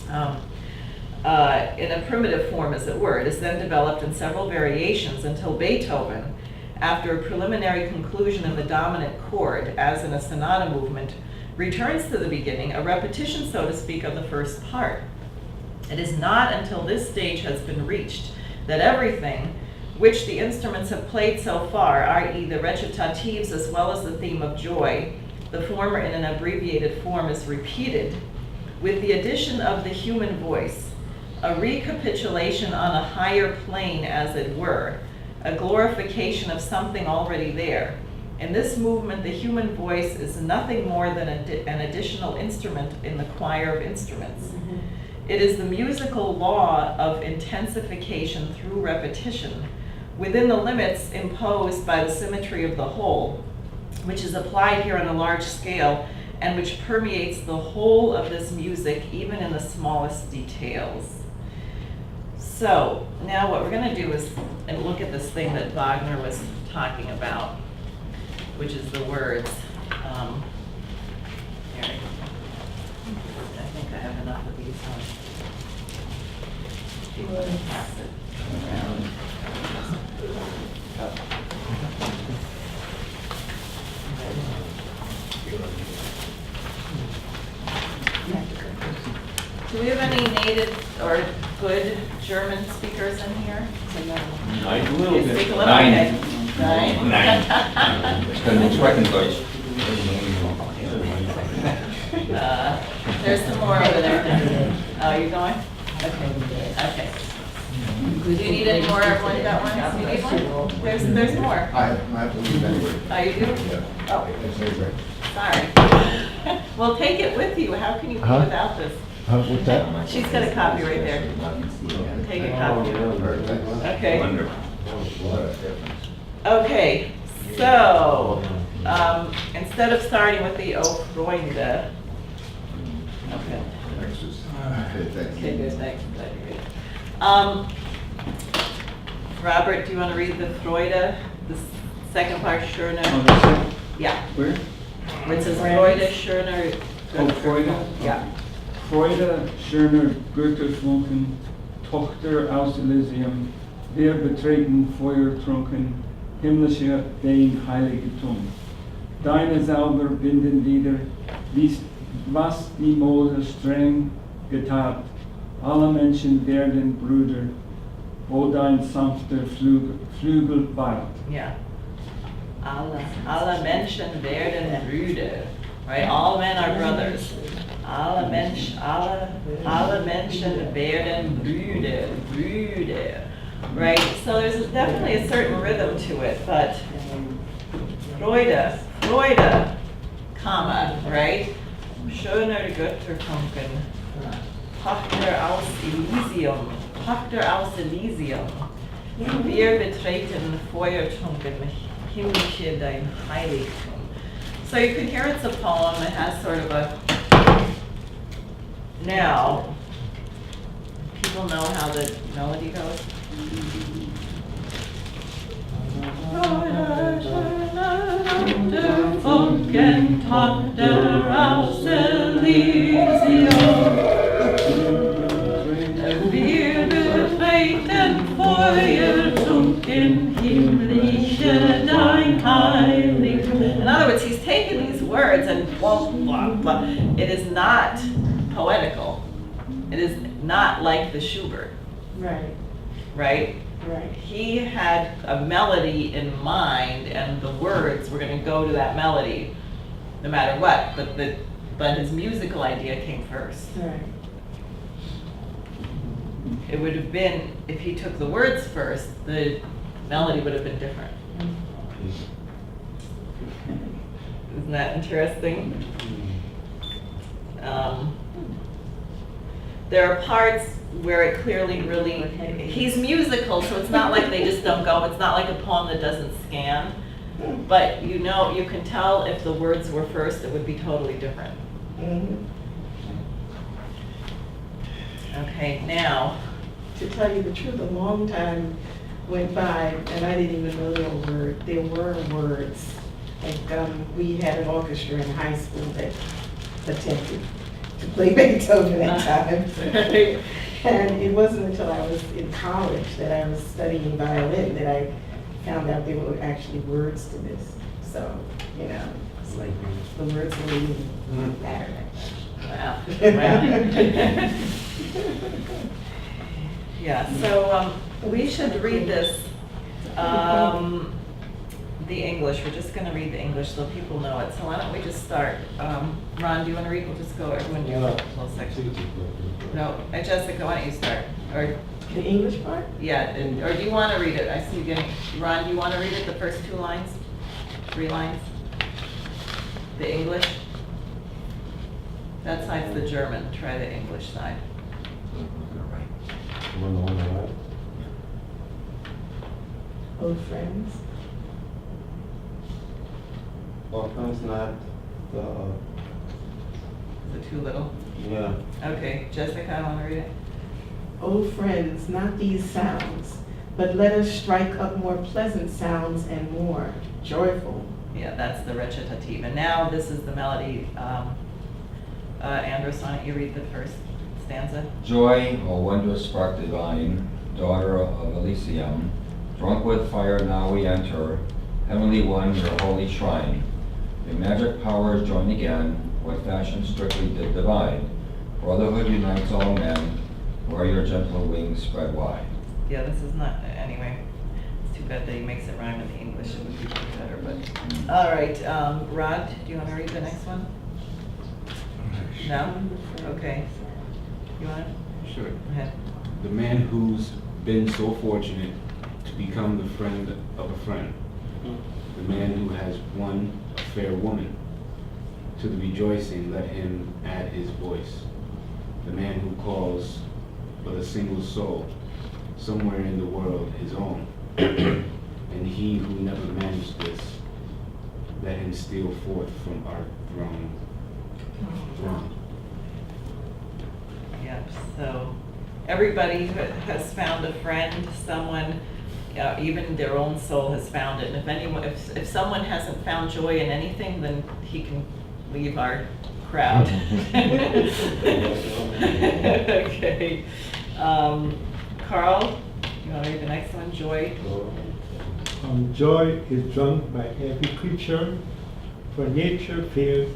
In a primitive form, as it were. It is then developed in several variations until Beethoven, after a preliminary conclusion in the dominant chord, as in a sonata movement, returns to the beginning, a repetition, so to speak, of the first part. It is not until this stage has been reached that everything which the instruments have played so far, i.e. the recitatives as well as the theme of joy, the former in an abbreviated form, is repeated, with the addition of the human voice, a recapitulation on a higher plane, as it were, a glorification of something already there. In this movement, the human voice is nothing more than an additional instrument in the choir of instruments. It is the musical law of intensification through repetition, within the limits imposed by the symmetry of the whole, which is applied here on a large scale and which permeates the whole of this music, even in the smallest details. So now what we're going to do is look at this thing that Wagner was talking about, which is the words. Here, I think I have enough of these on. People can pass it around. Do we have any native or good German speakers in here? A little You speak a little? Nine. Okay. Nine. Ich kann nicht sprechen Deutsch. There's some more over there. Oh, you going? Okay. Okay. Do you need any more? Everyone got one? Do you need more? There's more. I have to leave anyway. Oh, you do? Yeah. Oh, It's okay. sorry. Well, take it with you. How can you be Huh? without this? What's that? She's got a copy right there. Take a copy. Okay. Wonderful. Okay, so, instead of starting with the O Freunde. Okay. Okay, good, thanks, I'm glad you're good. Robert, do you want to read the Freude, the second part, Schöner? Oh, that's it. Yeah, Where? where it says Freude, Schöner. Oh, Freude? Yeah. Freude, schöner Götterfunken, Tochter aus Elysium, wir betreten Feuertrunken, himmlischer dein Heiligentum. Deine sauber binden wieder, was die Mose streng getat, alle Menschen werden Brüder, wo dein sanfter Flügel weilt. Yeah. Alle Menschen werden Brüder, right? All men are brothers. Alle Menschen werden Brüder, right? So there's definitely a certain rhythm to it, but Freude, comma, right? Schöner Götterfunken, Tochter aus Elysium, wir betreten Feuertrunken, himmlische dein Heiligtum. So you can hear it's a poem that has sort of a, now, people know how the melody goes. Funken, Tochter aus Elysium, wir betreten Feuertrunken, himmlische dein Heiligtum. In other words, he's taken these words and blah, blah, blah. It is not poetical. It is not like the Schubert, Right, right? right. He had a melody in mind, and the words were going to go to that melody, no matter what. But his musical idea came first. Right. It would have been, if he took the words first, the melody would have been different. Isn't that interesting? There are parts where it clearly really, he's musical, so it's not like they just don't go, it's not like a poem that doesn't scan. But you know, you can tell if the words were first, it would be totally different. Okay, now, To tell you the truth, a long time went by and I didn't even know there were words. Like, we had an orchestra in high school that attempted to play Beethoven at times. And it wasn't until I was in college that I was studying violin that I found out there were actually words to this. So, you know, it's like the words really didn't matter wow. that much. Yeah, so we should read this, the English. We're just going to read the English so people know it. So why don't we just start? Ron, do you want to read? We'll just go, everyone do a little section. No, Jessica, why don't you start? Or, The English part? yeah, or do you want to read it? I see you getting, Ron, do you want to read it, the first 2 lines? 3 lines? The English? That side's the German. Try the English side. Old friends. Orphan's not the, Is it too little? yeah. Okay, Jessica, I want to read it. Old friends, not these sounds, but let us strike up more pleasant sounds and more joyful. Yeah, that's the recitative. And now this is the melody. Andros, why don't you read the first stanza? Joy, O wondrous spark divine, daughter of Elysium, drunk with fire now we enter, heavenly one, your holy shrine. Your magic powers join again, what fashion strictly did divide. Brotherhood unites all men, where your gentle wings spread wide. Yeah, this is not, anyway, it's too bad that he makes it rhyme in the English. It would be better, but. All right, Rod, do you want to read the next one? No? Okay. You want to? Sure. Go ahead. The man who's been so fortunate to become the friend of a friend. The man who has won a fair woman. To the rejoicing, let him add his voice. The man who calls but a single soul, somewhere in the world his own. And he who never managed this, let him steal forth from our throne. Yep, so everybody has found a friend, someone, even their own soul has found it. And if anyone, if someone hasn't found joy in anything, then he can leave our crowd. Okay. Carl, you want to read the next one? Joy? Joy is drunk by every creature, for nature fair,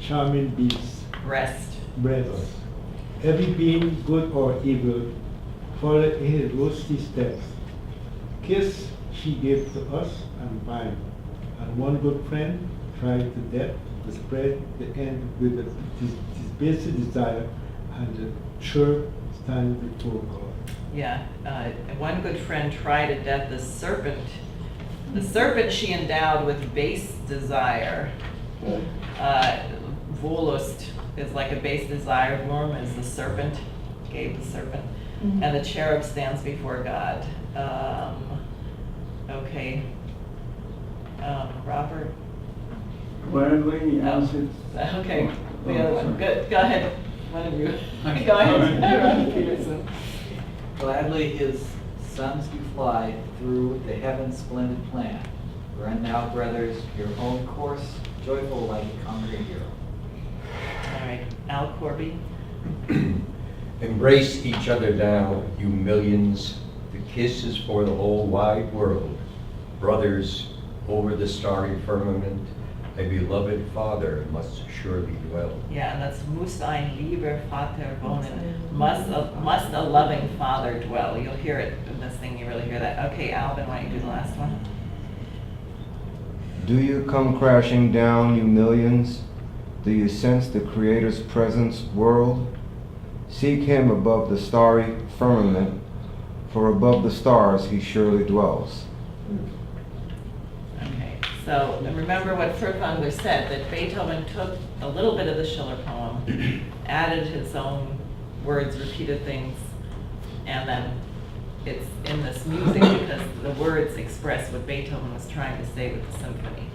charming beasts, Rest. breaths. Every being, good or evil, followed in his lusty steps. Kiss she gave to us and wine, and one good friend tried to death to spread the end with this basic desire, and the sure stand before God. Yeah, one good friend tried to death the serpent. The serpent she endowed with base desire. Wollust is like a base desire. Worm is the serpent, gave the serpent. Mhm. And the cherub stands before God. Okay. Robert? Gladly as it. Okay, the other one. Good, go ahead. One of you. Go ahead, Robert Peterson. Gladly his sons do fly through the heaven's splendid plan. Run now, brothers, your own course, joyful like a conquering hero. All right, Al Corby. Embrace each other now, you millions. The kiss is for the whole wide world. Brothers, over the starry firmament, A beloved father must surely dwell. Yeah, and that's muss ein lieber Vater wohnen. Must a loving father dwell. You'll hear it in this thing, you really hear that. Okay, Alvin, why don't you do the last one? Do you come crashing down, you millions? Do you sense the Creator's presence, world? Seek him above the starry firmament, for above the stars he surely dwells. Okay, so remember what Furtwängler said, that Beethoven took a little bit of the Schiller poem, added his own words, repeated things, and then it's in this music because the words express what Beethoven was trying to say with the symphony.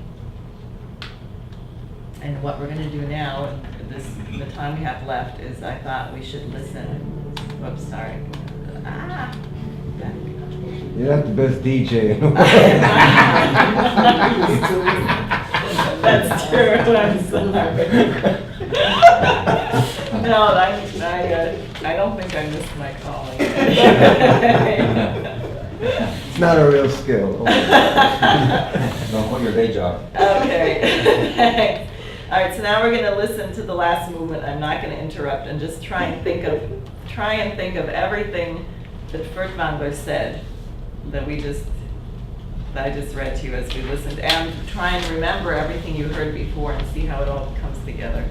And what we're going to do now, the time we have left, is I thought we should listen. Oops, sorry. You're not the best DJ in the world. That's true, I'm sorry. No, I don't think I missed my calling. It's not a real skill. Don't quit your day job. Okay, thanks. All right, so now we're gonna listen to the last movement. I'm not gonna interrupt and just try and think of everything that Furtwängler said that I just read to you as we listened, and try and remember everything you heard before and see how it all comes together.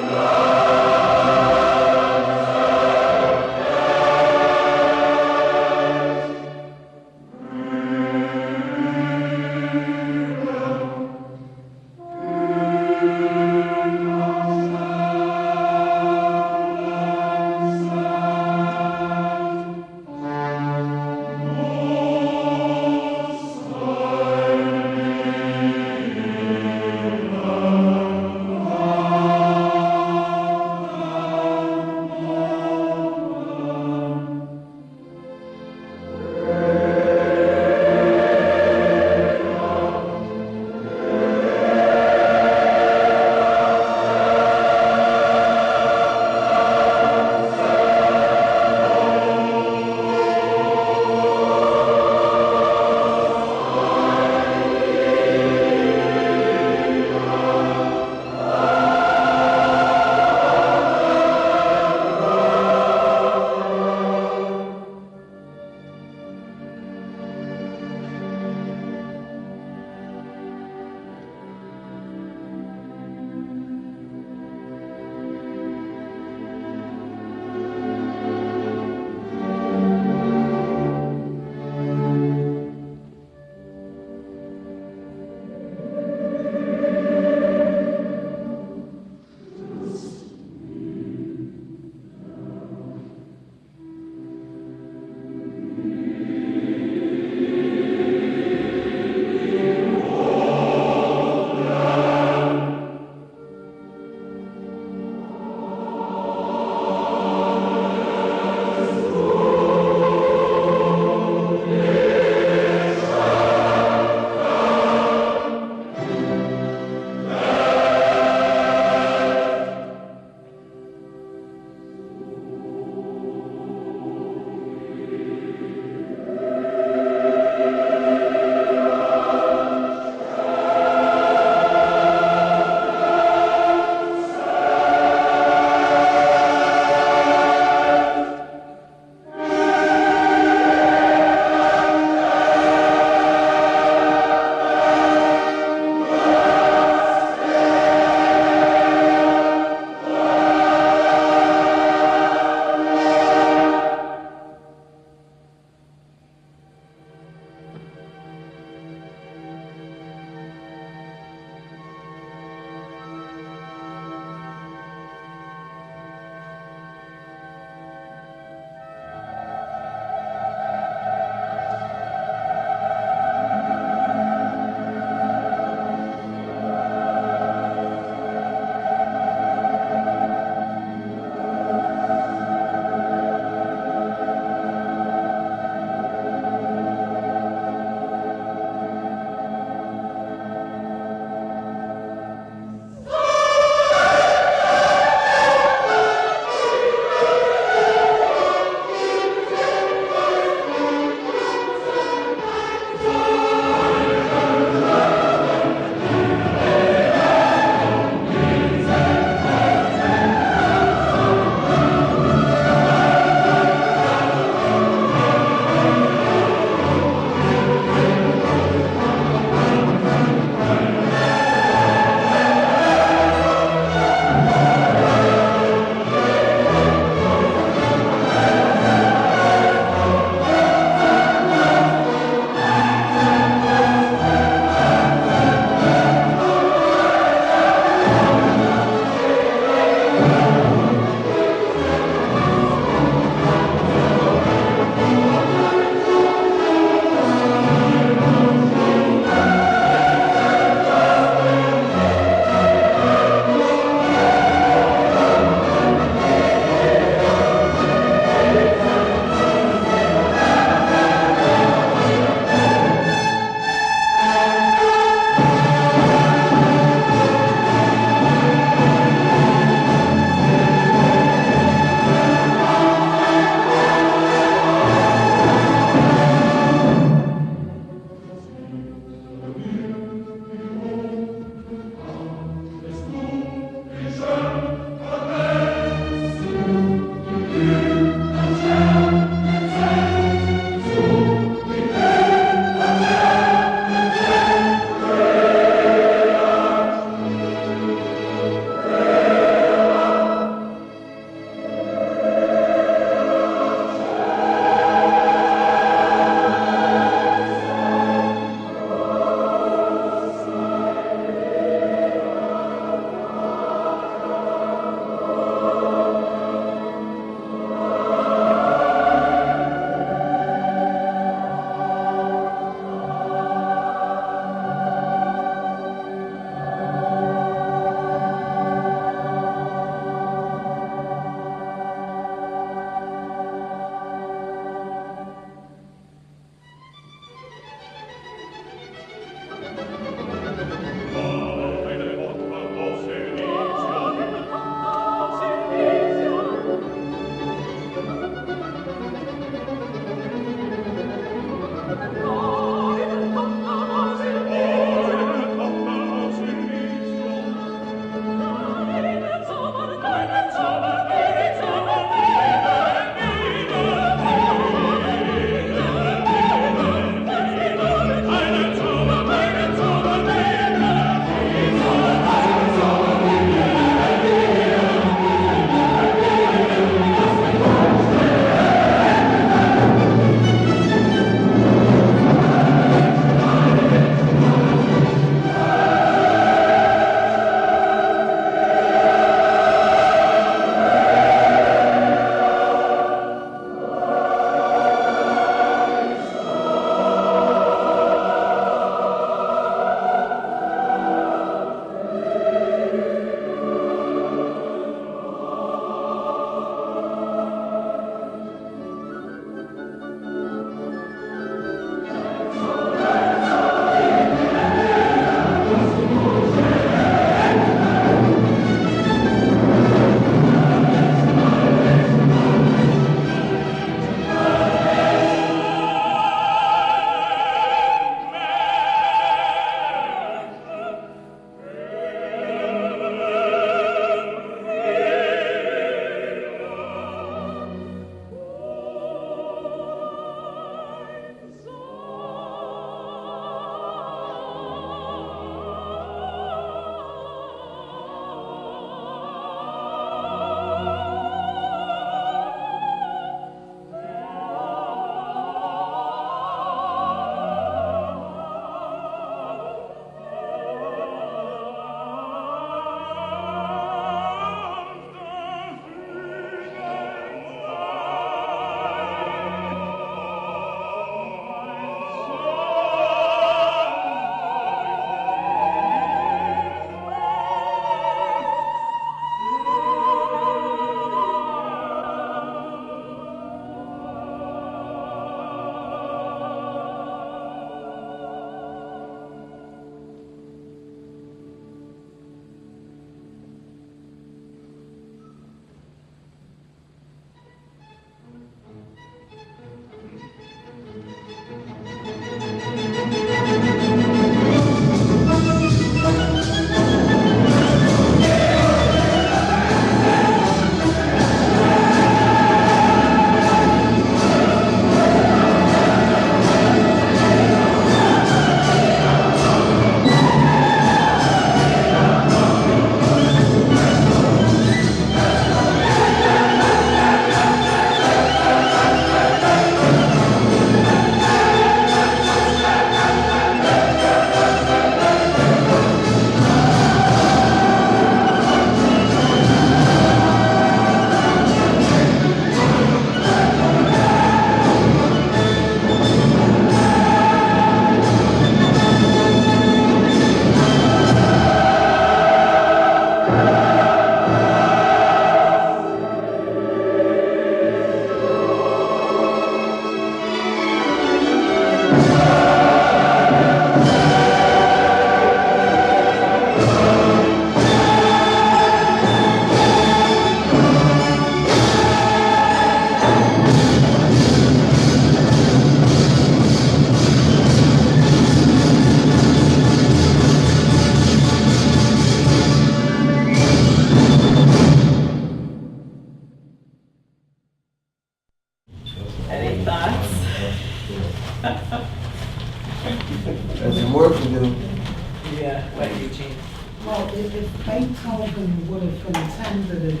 would have intended it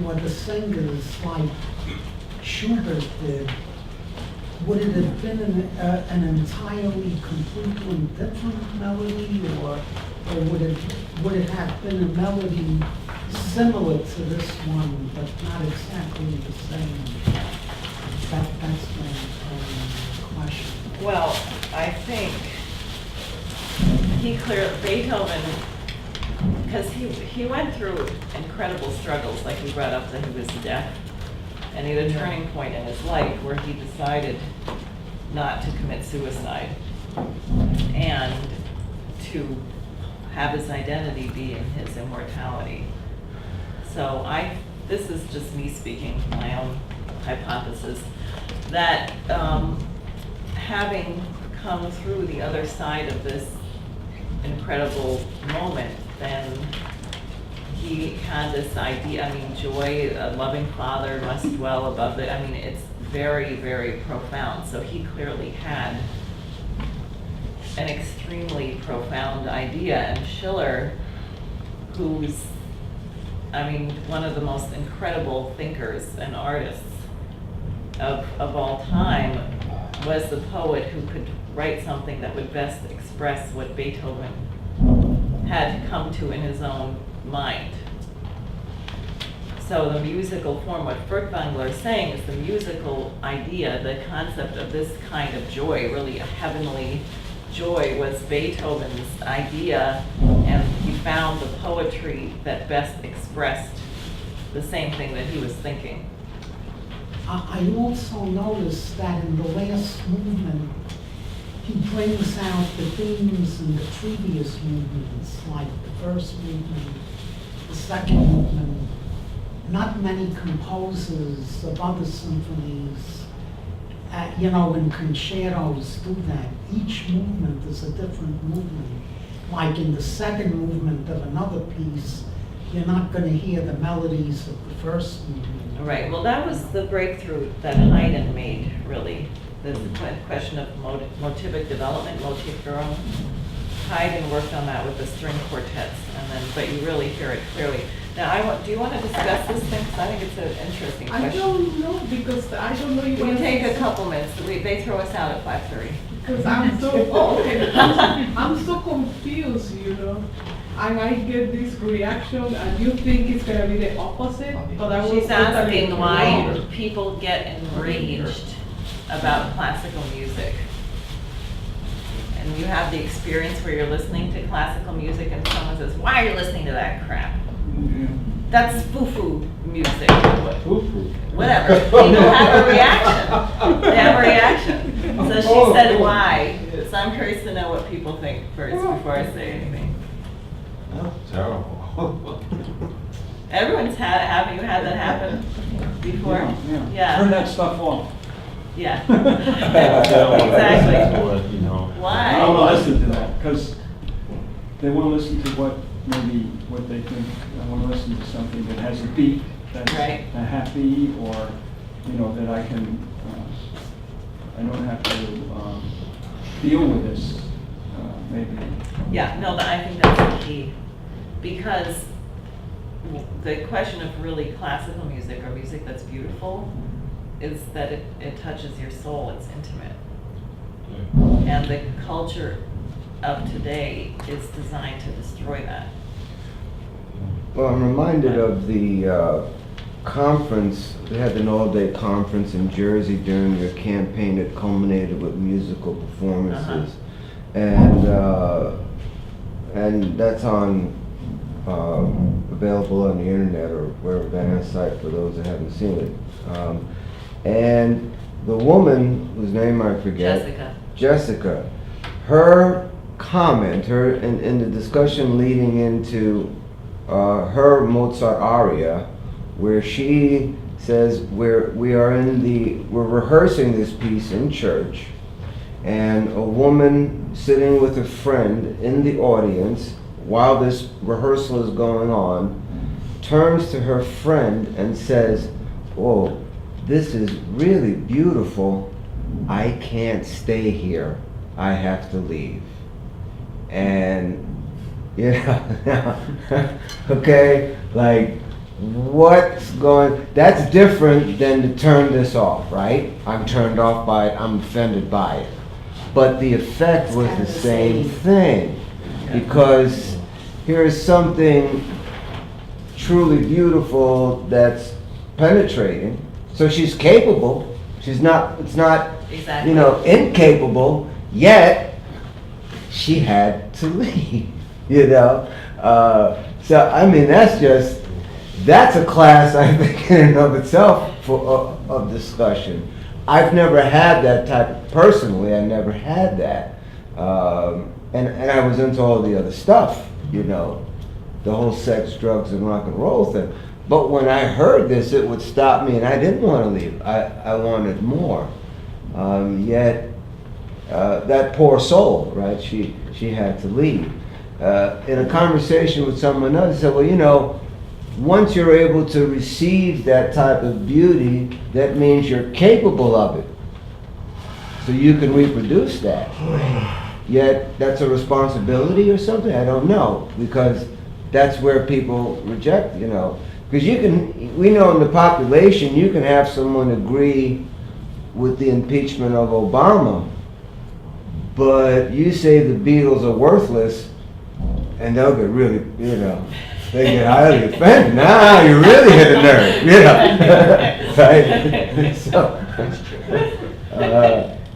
for the singers like Schubert did, would it have been an entirely, completely different melody, or would it have been a melody similar to this one, but not exactly the same? That's my question. Well, I think Beethoven, because he went through incredible struggles, like he brought up that he was deaf, and he had a turning point in his life where he decided not to commit suicide and to have his identity be in his immortality. So this is just me speaking, my own hypothesis, that having come through the other side of this incredible moment, then he had this idea, joy, a loving father must dwell above it. It's very, very profound. So he clearly had an extremely profound idea. And Schiller, who's, one of the most incredible thinkers and artists of all time, was the poet who could write something that would best express what Beethoven had come to in his own mind. So the musical form, what Furtwängler is saying is the musical idea, the concept of this kind of joy, really a heavenly joy, was Beethoven's idea, and he found the poetry that best expressed the same thing that he was thinking. I also noticed that in the last movement, he brings out the themes in the previous movements, like the first movement, the second movement. Not many composers of other symphonies, in concertos do that. Each movement is a different movement. Like in the second movement of another piece, you're not going to hear the melodies of the first movement. Right, well, that was the breakthrough that Haydn made, really. The question of motivic development, motivführung. Haydn worked on that with the string quartets, but you really hear it clearly. Now, do you want to discuss this thing? Because I think it's an interesting question. I don't know, because I don't know. We can take a couple minutes. They throw us out at 5:30. Because I'm so, okay. I'm so confused, And I get this reaction, and you think it's going to be the opposite, but I was She's asking totally why wrong. people get enraged about classical music. And you have the experience where you're listening to classical music and someone says, "Why are you listening to that crap? That's foo-foo music." Whatever. People have a reaction. They have a reaction. So she said why. So I'm curious to know what people think first before I say anything. Terrible. Everyone's have you had that happen before? Yeah. Turn that stuff off. Yeah. Exactly. Exactly. Why? I don't want to listen to that, because they want to listen to what they think. I want to listen to something that has a beat, that's Right. happy, or, that I can, I don't have to deal with this, maybe. Yeah, no, I think that's the key. Because the question of really classical music or music that's beautiful is that it touches your soul, it's intimate. And the culture of today is designed to destroy that. Well, I'm reminded of the conference, they had an all-day conference in Jersey during their campaign that culminated with musical performances. And that's available on the internet or wherever that is site for those that haven't seen it. And the woman, whose name I forget, Jessica, her comment, in the discussion leading into her Mozart aria, where she says we're rehearsing this piece in church, and a woman sitting with a friend in the audience while this rehearsal is going on turns to her friend and says, "Oh, this is really beautiful. I can't stay here. I have to leave." And You know, okay, like what's going, that's different than to turn this off, right? I'm turned off by it, I'm offended by it. But the effect was the same thing, because here is something truly beautiful that's penetrating. So she's capable, she's not, it's not, Exactly. you know, incapable, yet she had to leave, you know? So, I mean, that's a class, I think, in and of itself of discussion. I've never had that type, personally, I never had that. And I was into all the other stuff, you know, the whole sex, drugs, and rock and roll thing. But when I heard this, it would stop me, and I didn't want to leave. I wanted more. Yet, that poor soul, right, she had to leave. In a conversation with someone else, I said, well, you know, once you're able to receive that type of beauty, that means you're capable of it. So you can reproduce that. Yet, that's a responsibility or something? I don't know, because that's where people reject, you know. Because we know in the population, you can have someone agree with the impeachment of Obama, but you say the Beatles are worthless, and they'll get really, you know, they get highly offended. Nah, you really hit a nerve, you know, right? So,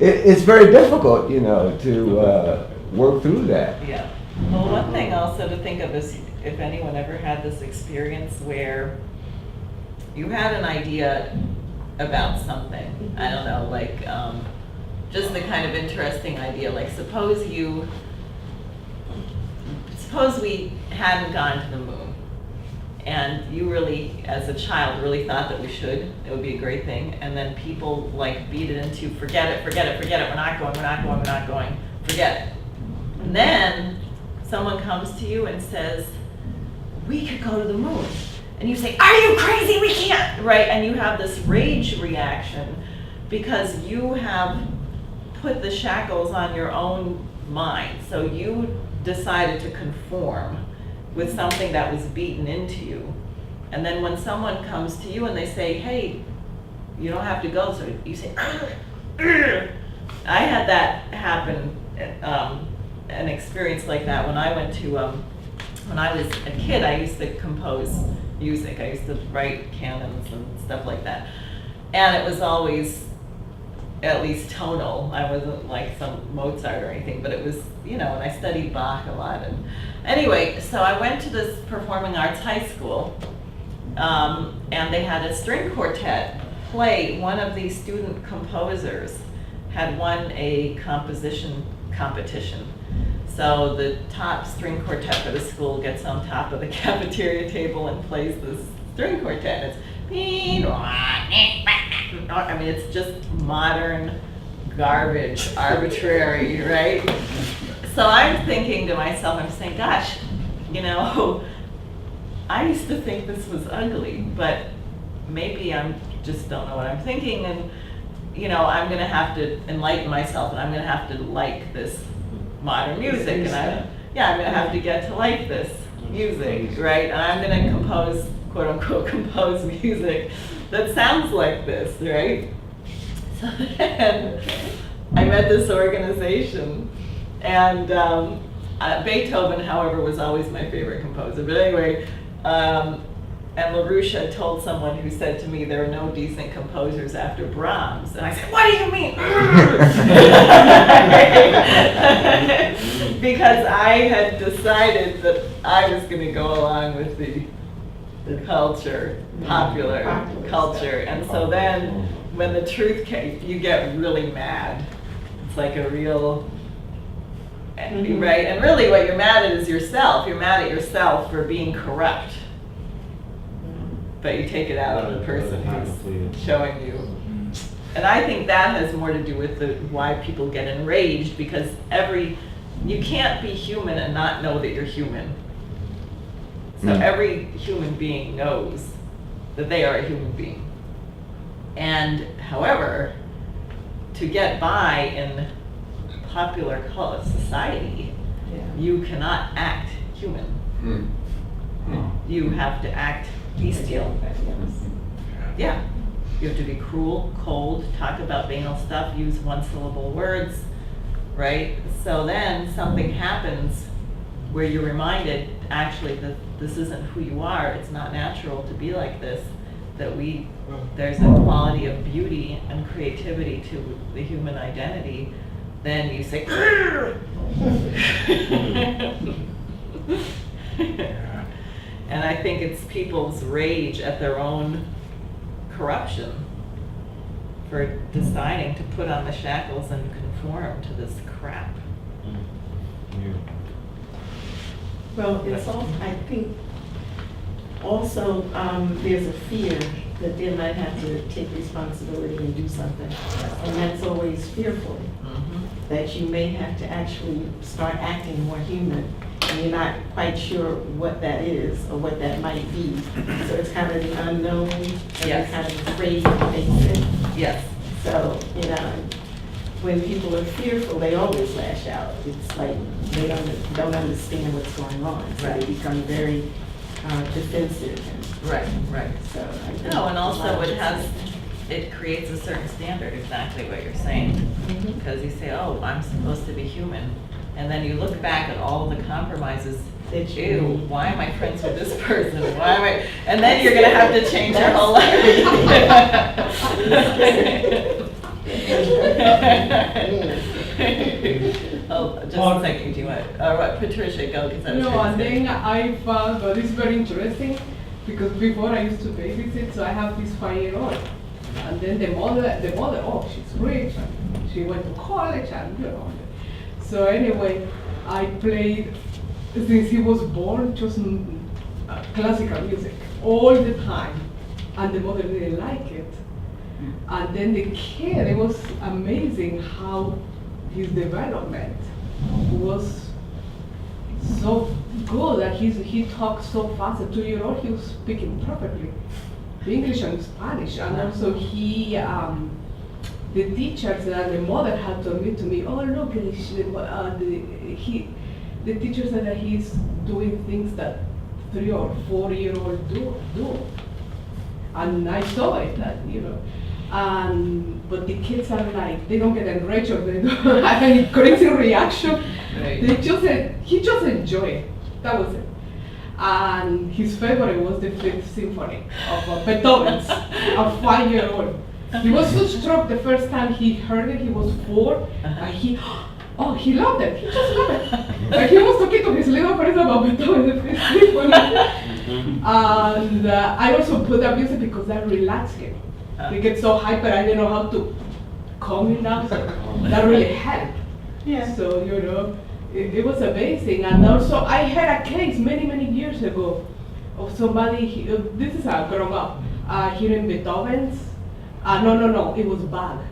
it's very difficult, you know, to work through that. Yeah. Well, one thing also to think of is if anyone ever had this experience where you had an idea about something, I don't know, like just the kind of interesting idea, like suppose we hadn't gone to the moon, and you really, as a child, really thought that we should, it would be a great thing, and then people like beat it into forget it, we're not going, forget it. And then someone comes to you and says, we could go to the moon. And you say, are you crazy? We can't, right? And you have this rage reaction because you have put the shackles on your own mind. So you decided to conform with something that was beaten into you. And then when someone comes to you and they say, hey, you don't have to go, so you say, I had that happen, an experience like that when I went to, when I was a kid, I used to compose music. I used to write canons and stuff like that. And it was always at least tonal. I wasn't like some Mozart or anything, but it was, you know, and I studied Bach a lot. And anyway, so I went to this performing arts high school, and they had a string quartet play. One of the student composers had won a composition competition. So the top string quartet for the school gets on top of the cafeteria table and plays this string quartet. I mean, it's just modern garbage, arbitrary, right? So I'm thinking to myself, I'm saying, gosh, you know, I used to think this was ugly, but maybe I just don't know what I'm thinking, and you know, I'm going to have to enlighten myself, and I'm going to have to like this modern music, and I'm going to have to get to like this music, right? And I'm going to compose, quote unquote, compose music that sounds like this, right? So then I met this organization, and Beethoven, however, was always my favorite composer. But anyway, and LaRouche had told someone who said to me, there are no decent composers after Brahms. And I said, what do you mean? Because I had decided that I was going to go along with the culture, popular culture. And so then when the truth came, you get really mad. It's like a real, right? And really what you're mad at is yourself. You're mad at yourself for being corrupt. But you take it out on the person who's showing you. And I think that has more to do with why people get enraged, because you can't be human and not know that you're human. So every human being knows that they are a human being. And however, to get by in popular society, you cannot act human. Hmm. You have to act bestial. Yeah. You have to be cruel, cold, talk about banal stuff, use one-syllable words, right? So then something happens where you're reminded, actually, that this isn't who you are. It's not natural to be like this. That there's a quality of beauty and creativity to the human identity. Then you say, and I think it's people's rage at their own corruption for deciding to put on the shackles and conform to this crap. Well, it's also, I think, also, there's a fear that they might have to take responsibility and do something. And that's always fearful, that you may have to actually start acting more human. And you're not quite sure what that is or what that might be. So it's kind of the unknown, and you're kind of afraid to face it. Yes. So, you know, when people are fearful, they always lash out. It's like they don't understand what's going on. So Right. they become very defensive. Right, right. So I think No, and also a lot it of has, things- it creates a certain standard, exactly what you're saying. Because you say, oh, I'm supposed to be human. And then you look back at all the compromises. That you Ew, made. why am I friends with this person? Why am I? And then you're gonna have to change your whole life. Oh, just a second, do you want, what, Patricia, go, because I was No, gonna and say. then I found that it's very interesting because before I used to babysit, so I have this 5-year-old. And then the mother, oh, she's rich, and she went to college, and you know. So anyway, I played, since he was born, just classical music all the time. And the mother didn't like it. And then the kid, it was amazing how his development was so good that he talked so fast. At 2-year-old, he was speaking perfectly English and Spanish. And also the teachers and the mother had to admit to me, oh look, the teacher said that he's doing things that 3 or 4-year-old do. And I saw it, that, you know. But the kids are like, they don't get enraged or they don't have any crazy reaction. Right. He just enjoy it. That was it. And his favorite was the Fifth Symphony of Beethoven's, a 5-year-old. He was so struck the first time he heard it. He was 4, and he loved it. He just loved it. Like he was talking to his little friends about Beethoven, the Fifth Symphony. And I also put that music because that relaxed him. He gets so hyper, I didn't know how to calm him down. So that really helped. Yeah. So, you know, it was amazing. And also, I had a case many years ago of somebody, this is a grown up, hearing Beethoven's. No, it was Bach.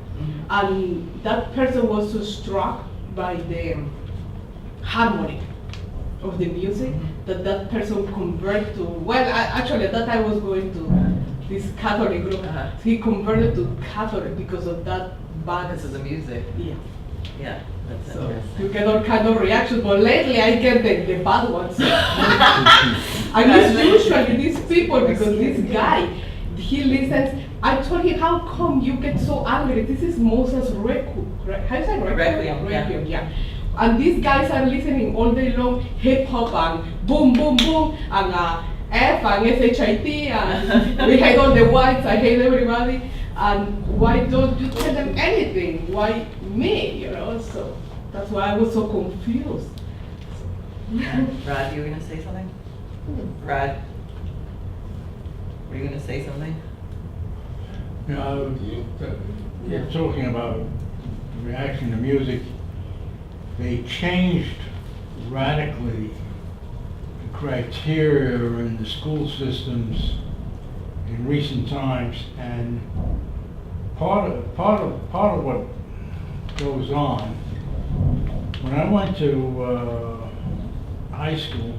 And that person was so struck by the harmony of the music that person converted to, actually at that time I was going to this Catholic group. He converted to Catholic because of that Bach. Because of the music. Yeah. Yeah, that's So interesting. you get all kind of reactions, but lately I get the bad ones. And it's usually these people, because this guy, he listens. I told him, how come you get so angry? This is Moses Requiem. How is that Requiem? Requiem, Yeah. And these guys are listening all day long, hip hop and boom, boom, boom, and F and SHIT, and we hate all the whites, I hate everybody. And why don't you tell them anything? Why me, you know? So that's why I was so confused. Yeah. Rod, you were gonna say something? Rod? Were you gonna say something? You're talking about reaction to music. They changed radically the criteria in the school systems in recent times, and part of what goes on. When I went to high school,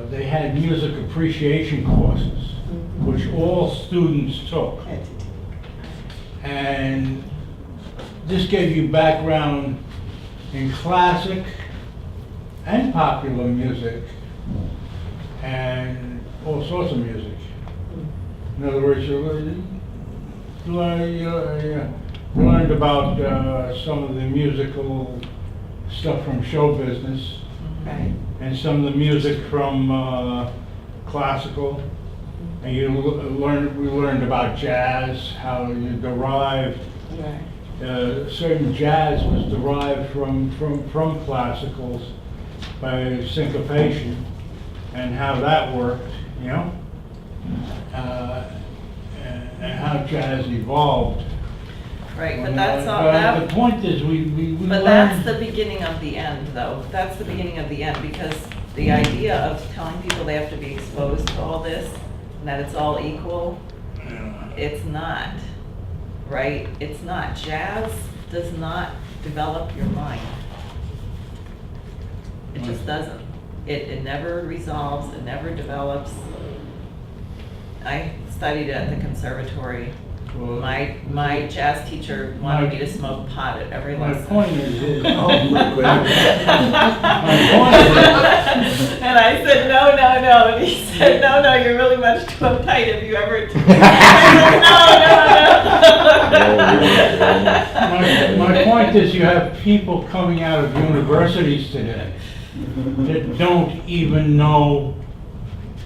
they had music appreciation courses, which all students took. And this gave you background in classic and popular music and all sorts of music. In other words, you learned about some of the musical stuff from show business, Right. and some of the music from classical. And we learned about jazz, how you derived Right. certain jazz was derived from classicals by syncopation, and how that worked, you know, and how jazz evolved. Right, but that's all, The that, point is, we but that's the beginning of the end, though. That's the beginning of the end, because the idea of telling people they have to be exposed to all this, and that it's all equal, it's not, right? It's not. Jazz does not develop your mind. It just doesn't. It never resolves, it never develops. I studied at the conservatory. Well, My jazz teacher wanted me to smoke pot at every My lesson. point is, Oh, my goodness. And I said, no. And he said, no, you're really much too uptight. Have you ever? I said, no. my point is, you have people coming out of universities today that don't even know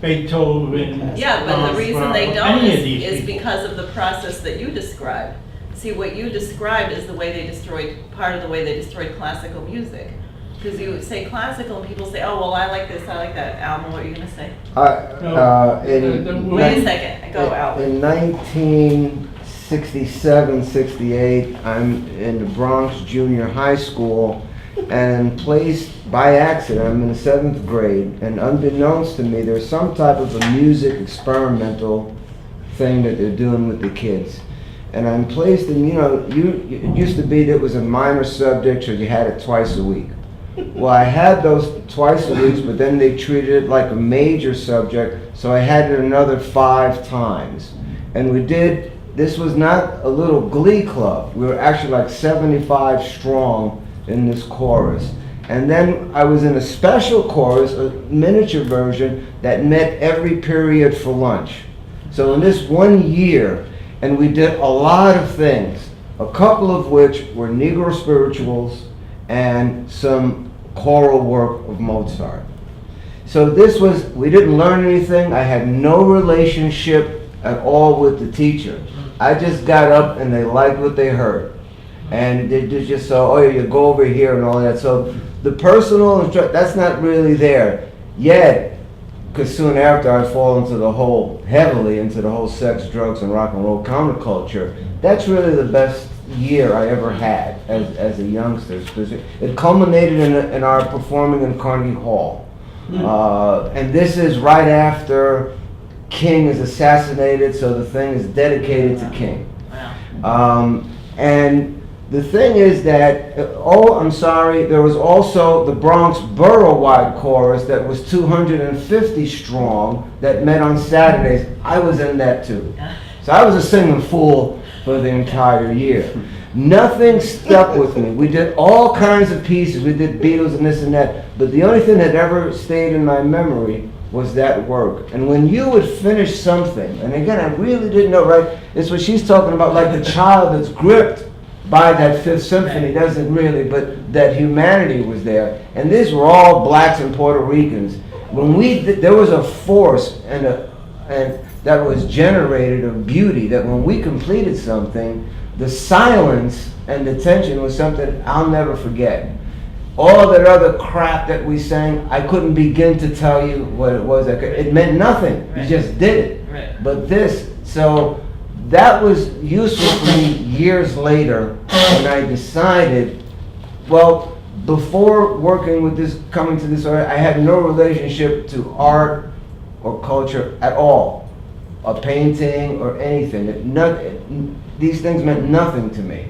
Beethoven. Yeah, but the reason they don't any of these is people. because of the process that you described. See, what you described is the way they destroyed, part of the way they destroyed classical music. Because you would say classical and people say, oh, well, I like this, I like that. Alma, what are you going to say? Wait a second, go, Alma. In 1967, 68, I'm in the Bronx Junior High School, and placed by accident, I'm in the 7th grade, and unbeknownst to me, there's some type of a music experimental thing that they're doing with the kids. And I'm placed in, it used to be that it was a minor subject, or you had it twice a week. Well, I had those twice a week, but then they treated it like a major subject, so I had it another 5 times. And this was not a little glee club. We were actually like 75 strong in this chorus. And then I was in a special chorus, a miniature version, that met every period for lunch. So in this 1 year, and we did a lot of things, a couple of which were Negro spirituals and some choral work of Mozart. So we didn't learn anything. I had no relationship at all with the teacher. I just got up and they liked what they heard. And they just saw, oh, you go over here and all that. So the personal instruction, that's not really there yet, because soon after I fall heavily into the whole sex, drugs, and rock and roll counterculture. That's really the best year I ever had as a youngster, because it culminated in our performing in Carnegie Hall. And this is right after King is assassinated, so the thing is dedicated to King. And the thing is that, I'm sorry, there was also the Bronx Borough-wide chorus that was 250 strong that met on Saturdays. I was in that too. So I was a singing fool for the entire year. Nothing stuck with me. We did all kinds of pieces. We did Beatles and this and that. But the only thing that ever stayed in my memory was that work. And when you would finish something, and again, I really didn't know, right? It's what she's talking about, like the child that's gripped by that Fifth Symphony, doesn't really, but that humanity was there. And these were all blacks and Puerto Ricans. When there was a force and that was generated of beauty, that when we completed something, the silence and the tension was something I'll never forget. All that other crap that we sang, I couldn't begin to tell you what it was. It meant nothing. Right. You just did it. Right. But so that was useful for me years later when I decided, well, before working with this, coming to this art, I had no relationship to art or culture at all, a painting or anything. These things meant nothing to me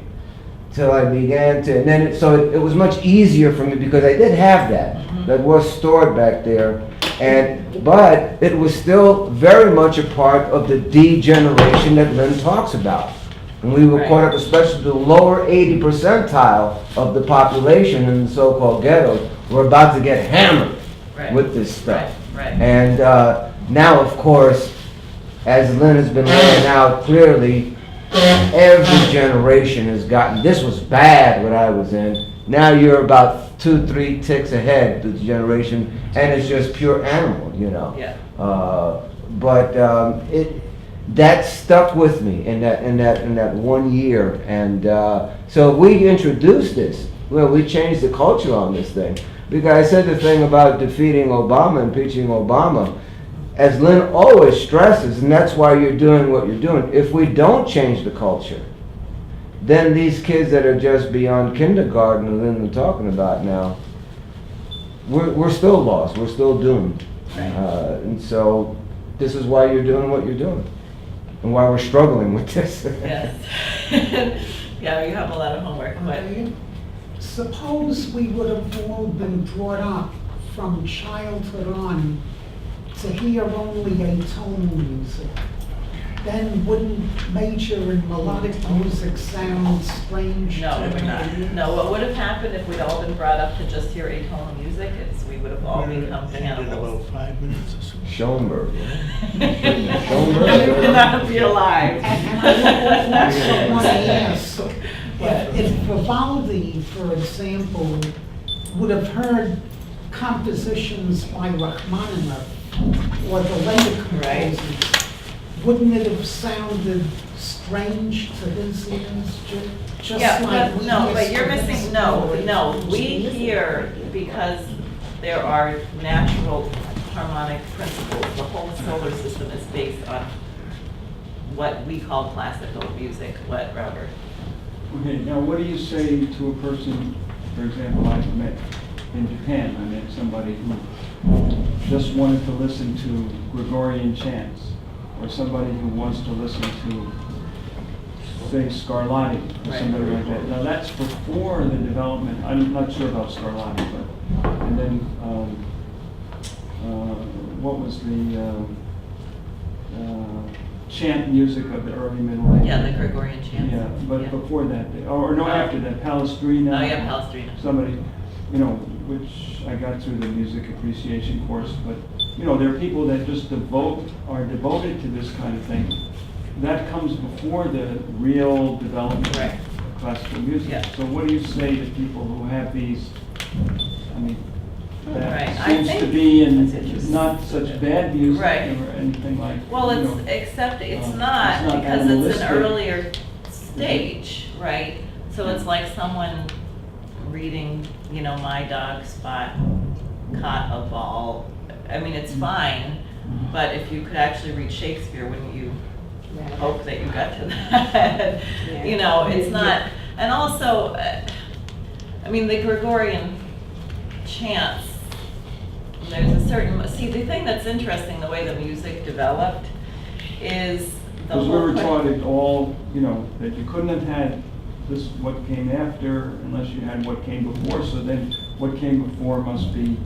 till I began to, and then it was much easier for me because I did have that was stored back there. But it was still very much a part of the degeneration that Lynn talks about. And we were caught up, especially the lower 80 percentile of the population in the so-called ghettos, we're about to get hammered Right. with this stuff. Right. And now, of course, as Lynn has been laying out clearly, every generation has gotten, this was bad when I was in, now you're about 2-3 ticks ahead of the generation, and it's just pure animal, you know. Yeah. But that stuck with me in that 1 year, and so we introduced this. Well, we changed the culture on this thing. Because I said the thing about defeating Obama, impeaching Obama, as Lynn always stresses, and that's why you're doing what you're doing, if we don't change the culture, then these kids that are just beyond kindergarten, and Lynn was talking about now, we're still lost, we're still doomed. And so this is why you're doing what you're doing, and why we're struggling with this. Yes. Yeah, you have a lot of homework, but Suppose we would have all been brought up from childhood on to hear only atonal music. Then wouldn't major and melodic music sound strange? no, we're not. No, what would have happened if we'd all been brought up to just hear atonal music is we would have all become cannibals. 5 minutes or so. Schoenberg. We would not be alive. And I also want to ask, if Vivaldi, for example, would have heard compositions by Rachmaninoff or the later composers, wouldn't it have sounded strange to his ears? Just Yeah, like but we no, used but you're to missing, listen no, to no, we hear because there are natural harmonic principles. The whole solar system is based on what we call classical music, what, Robert? Okay, now what do you say to a person, for example, I've met in Japan, I met somebody who just wanted to listen to Gregorian chants, or somebody who wants to listen to, say, Scarlatti, or somebody like that. Now that's before the development, I'm not sure about Scarlatti, but, and then, what was the chant music of the early Middle Ages? Yeah, the Gregorian chants. Yeah, but Yeah. before that, or no, after that, Palestrina. Oh, yeah, Palestrina. Somebody, you know, which I got through the music appreciation course, but, you know, there are people that just are devoted to this kind of thing. That comes before the real development Right. of classical music. Yeah. So what do you say to people who have these, I mean, Right, that I seems to think- be That's in interesting. not such bad music Right. or anything like, Well, you it's, know. except it's it's not, not because it's animalistic. an earlier stage, right? So it's like someone reading, you know, My Dog Spot caught a ball. I mean, it's fine, but if you could actually read Shakespeare, wouldn't you hope that you got to that? You know, it's not, and also, I mean, the Gregorian chants, there's a certain, see, the thing that's interesting, the way the music developed, is the Because we whole. were taught it all, you know, that you couldn't have had this, what came after, unless you had what came before, so then what came before must be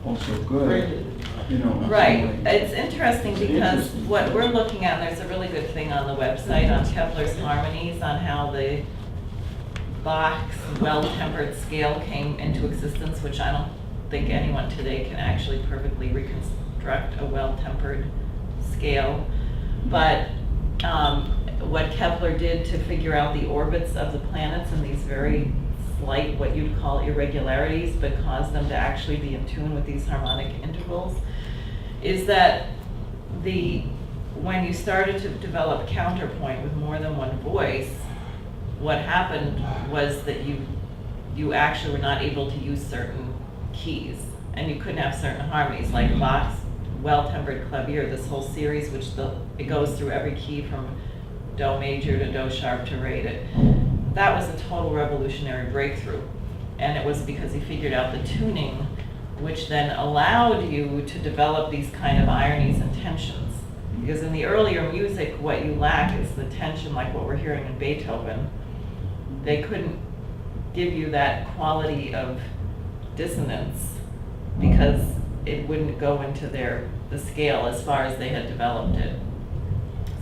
also good, you know. in some Right, way. it's interesting because Interesting. what we're looking at, there's a really good thing on the website on Kepler's harmonies, on how the Bach's well-tempered scale came into existence, which I don't think anyone today can actually perfectly reconstruct a well-tempered scale. But what Kepler did to figure out the orbits of the planets and these very slight, what you'd call irregularities, but cause them to actually be in tune with these harmonic intervals, is that when you started to develop counterpoint with more than one voice, what happened was that you actually were not able to use certain keys, and you couldn't have certain harmonies, like Bach's well-tempered clavier, this whole series, which it goes through every key from Do major to Do sharp to Re. That was a total revolutionary breakthrough, and it was because he figured out the tuning, which then allowed you to develop these kind of ironies and tensions. Because in the earlier music, what you lack is the tension, like what we're hearing in Beethoven. They couldn't give you that quality of dissonance because it wouldn't go into the scale as far as they had developed it.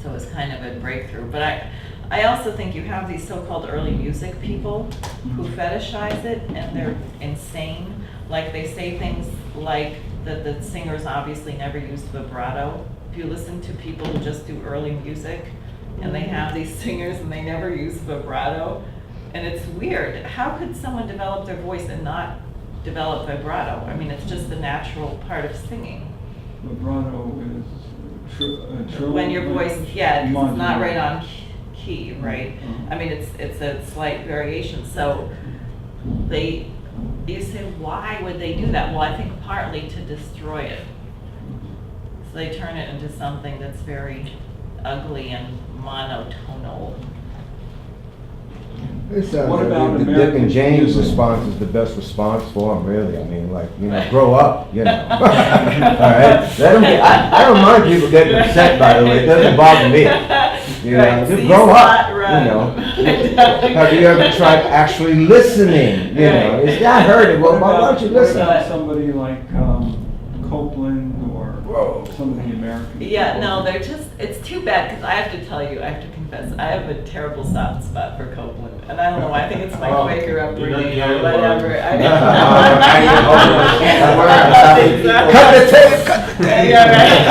So it was kind of a breakthrough. But I also think you have these so-called early music people who fetishize it, and they're insane. Like they say things like that the singers obviously never used vibrato. If you listen to people who just do early music and they have these singers and they never use vibrato, and it's weird. How could someone develop their voice and not develop vibrato? I mean, it's just the natural part of singing. Vibrato is true. When your voice, yeah, 'cause it's not right modulated. on key, right? I mean, it's a slight variation. So you say, why would they do that? Well, I think partly to destroy it. So they turn it into something that's very ugly and monotonal. It sounds What like about the Dick American and James music? response is the best response for them, really. I mean, like, grow up, All right? Let them I don't mind people getting upset, by the way. It doesn't bother me. Right, Just see, grow up, spot run. Have you ever tried actually listening, It's, I heard it, well, why don't you What listen? about somebody like Copeland or some of the American? Yeah, no, they're just, it's too bad, because I have to tell you, I have to confess, I have a terrible soft spot for Copeland. And I don't know, I think it's my Quaker upbringing or whatever. Cut the tape, cut the tape. Yeah, right.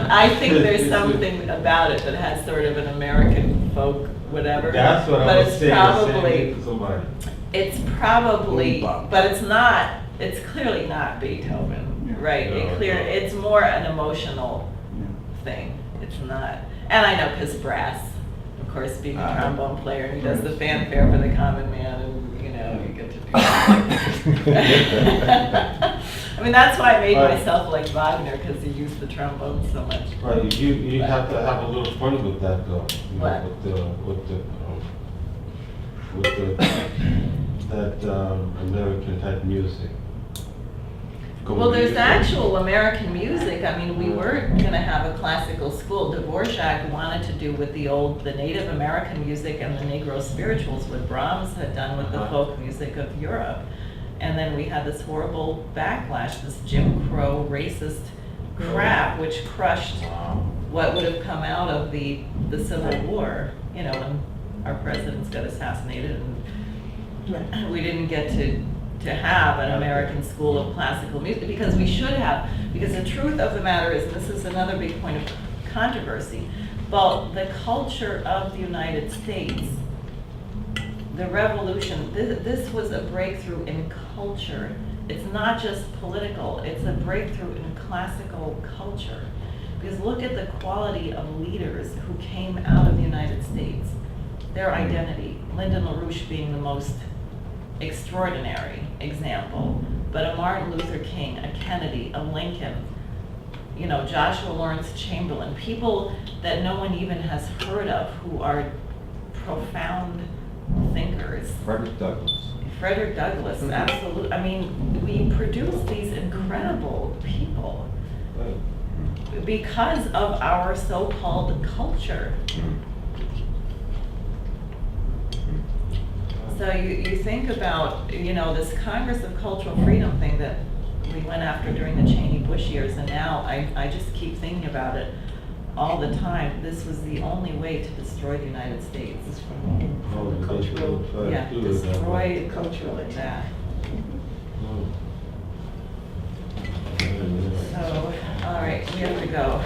I think there's something about it that has sort of an American folk whatever. That's what but I was it's saying. probably, To somebody. it's probably, but it's not, it's clearly not Beethoven, right? No, It's more an emotional thing. It's not, and I know because brass, of course, being a trombone player, and he does the fanfare for the common man, and you get to do that. I mean, that's why I made myself like Wagner, because he used the trombone so much. Right, you have to have a little fun with that though. What? With that American type music. Well, there's actual American music. I mean, we were going to have a classical school. Dvorak wanted to do with the Native American music and the Negro spirituals, what Brahms had done with the folk music of Europe. And then we had this horrible backlash, this Jim Crow racist crap, which crushed what would have come out of the Civil War, when our presidents got assassinated, and we didn't get to have an American school of classical music, because we should have, because the truth of the matter is, and this is another big point of controversy, but the culture of the United States, the revolution, this was a breakthrough in culture. It's not just political, it's a breakthrough in classical culture. Because look at the quality of leaders who came out of the United States, their identity, Lyndon LaRouche being the most extraordinary example, but a Martin Luther King, a Kennedy, a Lincoln, Joshua Lawrence Chamberlain, people that no one even has heard of who are profound thinkers. Frederick Douglass, absolutely. I mean, we produce these incredible people because of our so-called culture. So you think about, this Congress of Cultural Freedom thing that we went after during the Cheney-Bush years, and now I just keep thinking about it all the time. This was the only way to destroy the United States. Cultural, Yeah, destroy cultural that. So, all right, we have to go.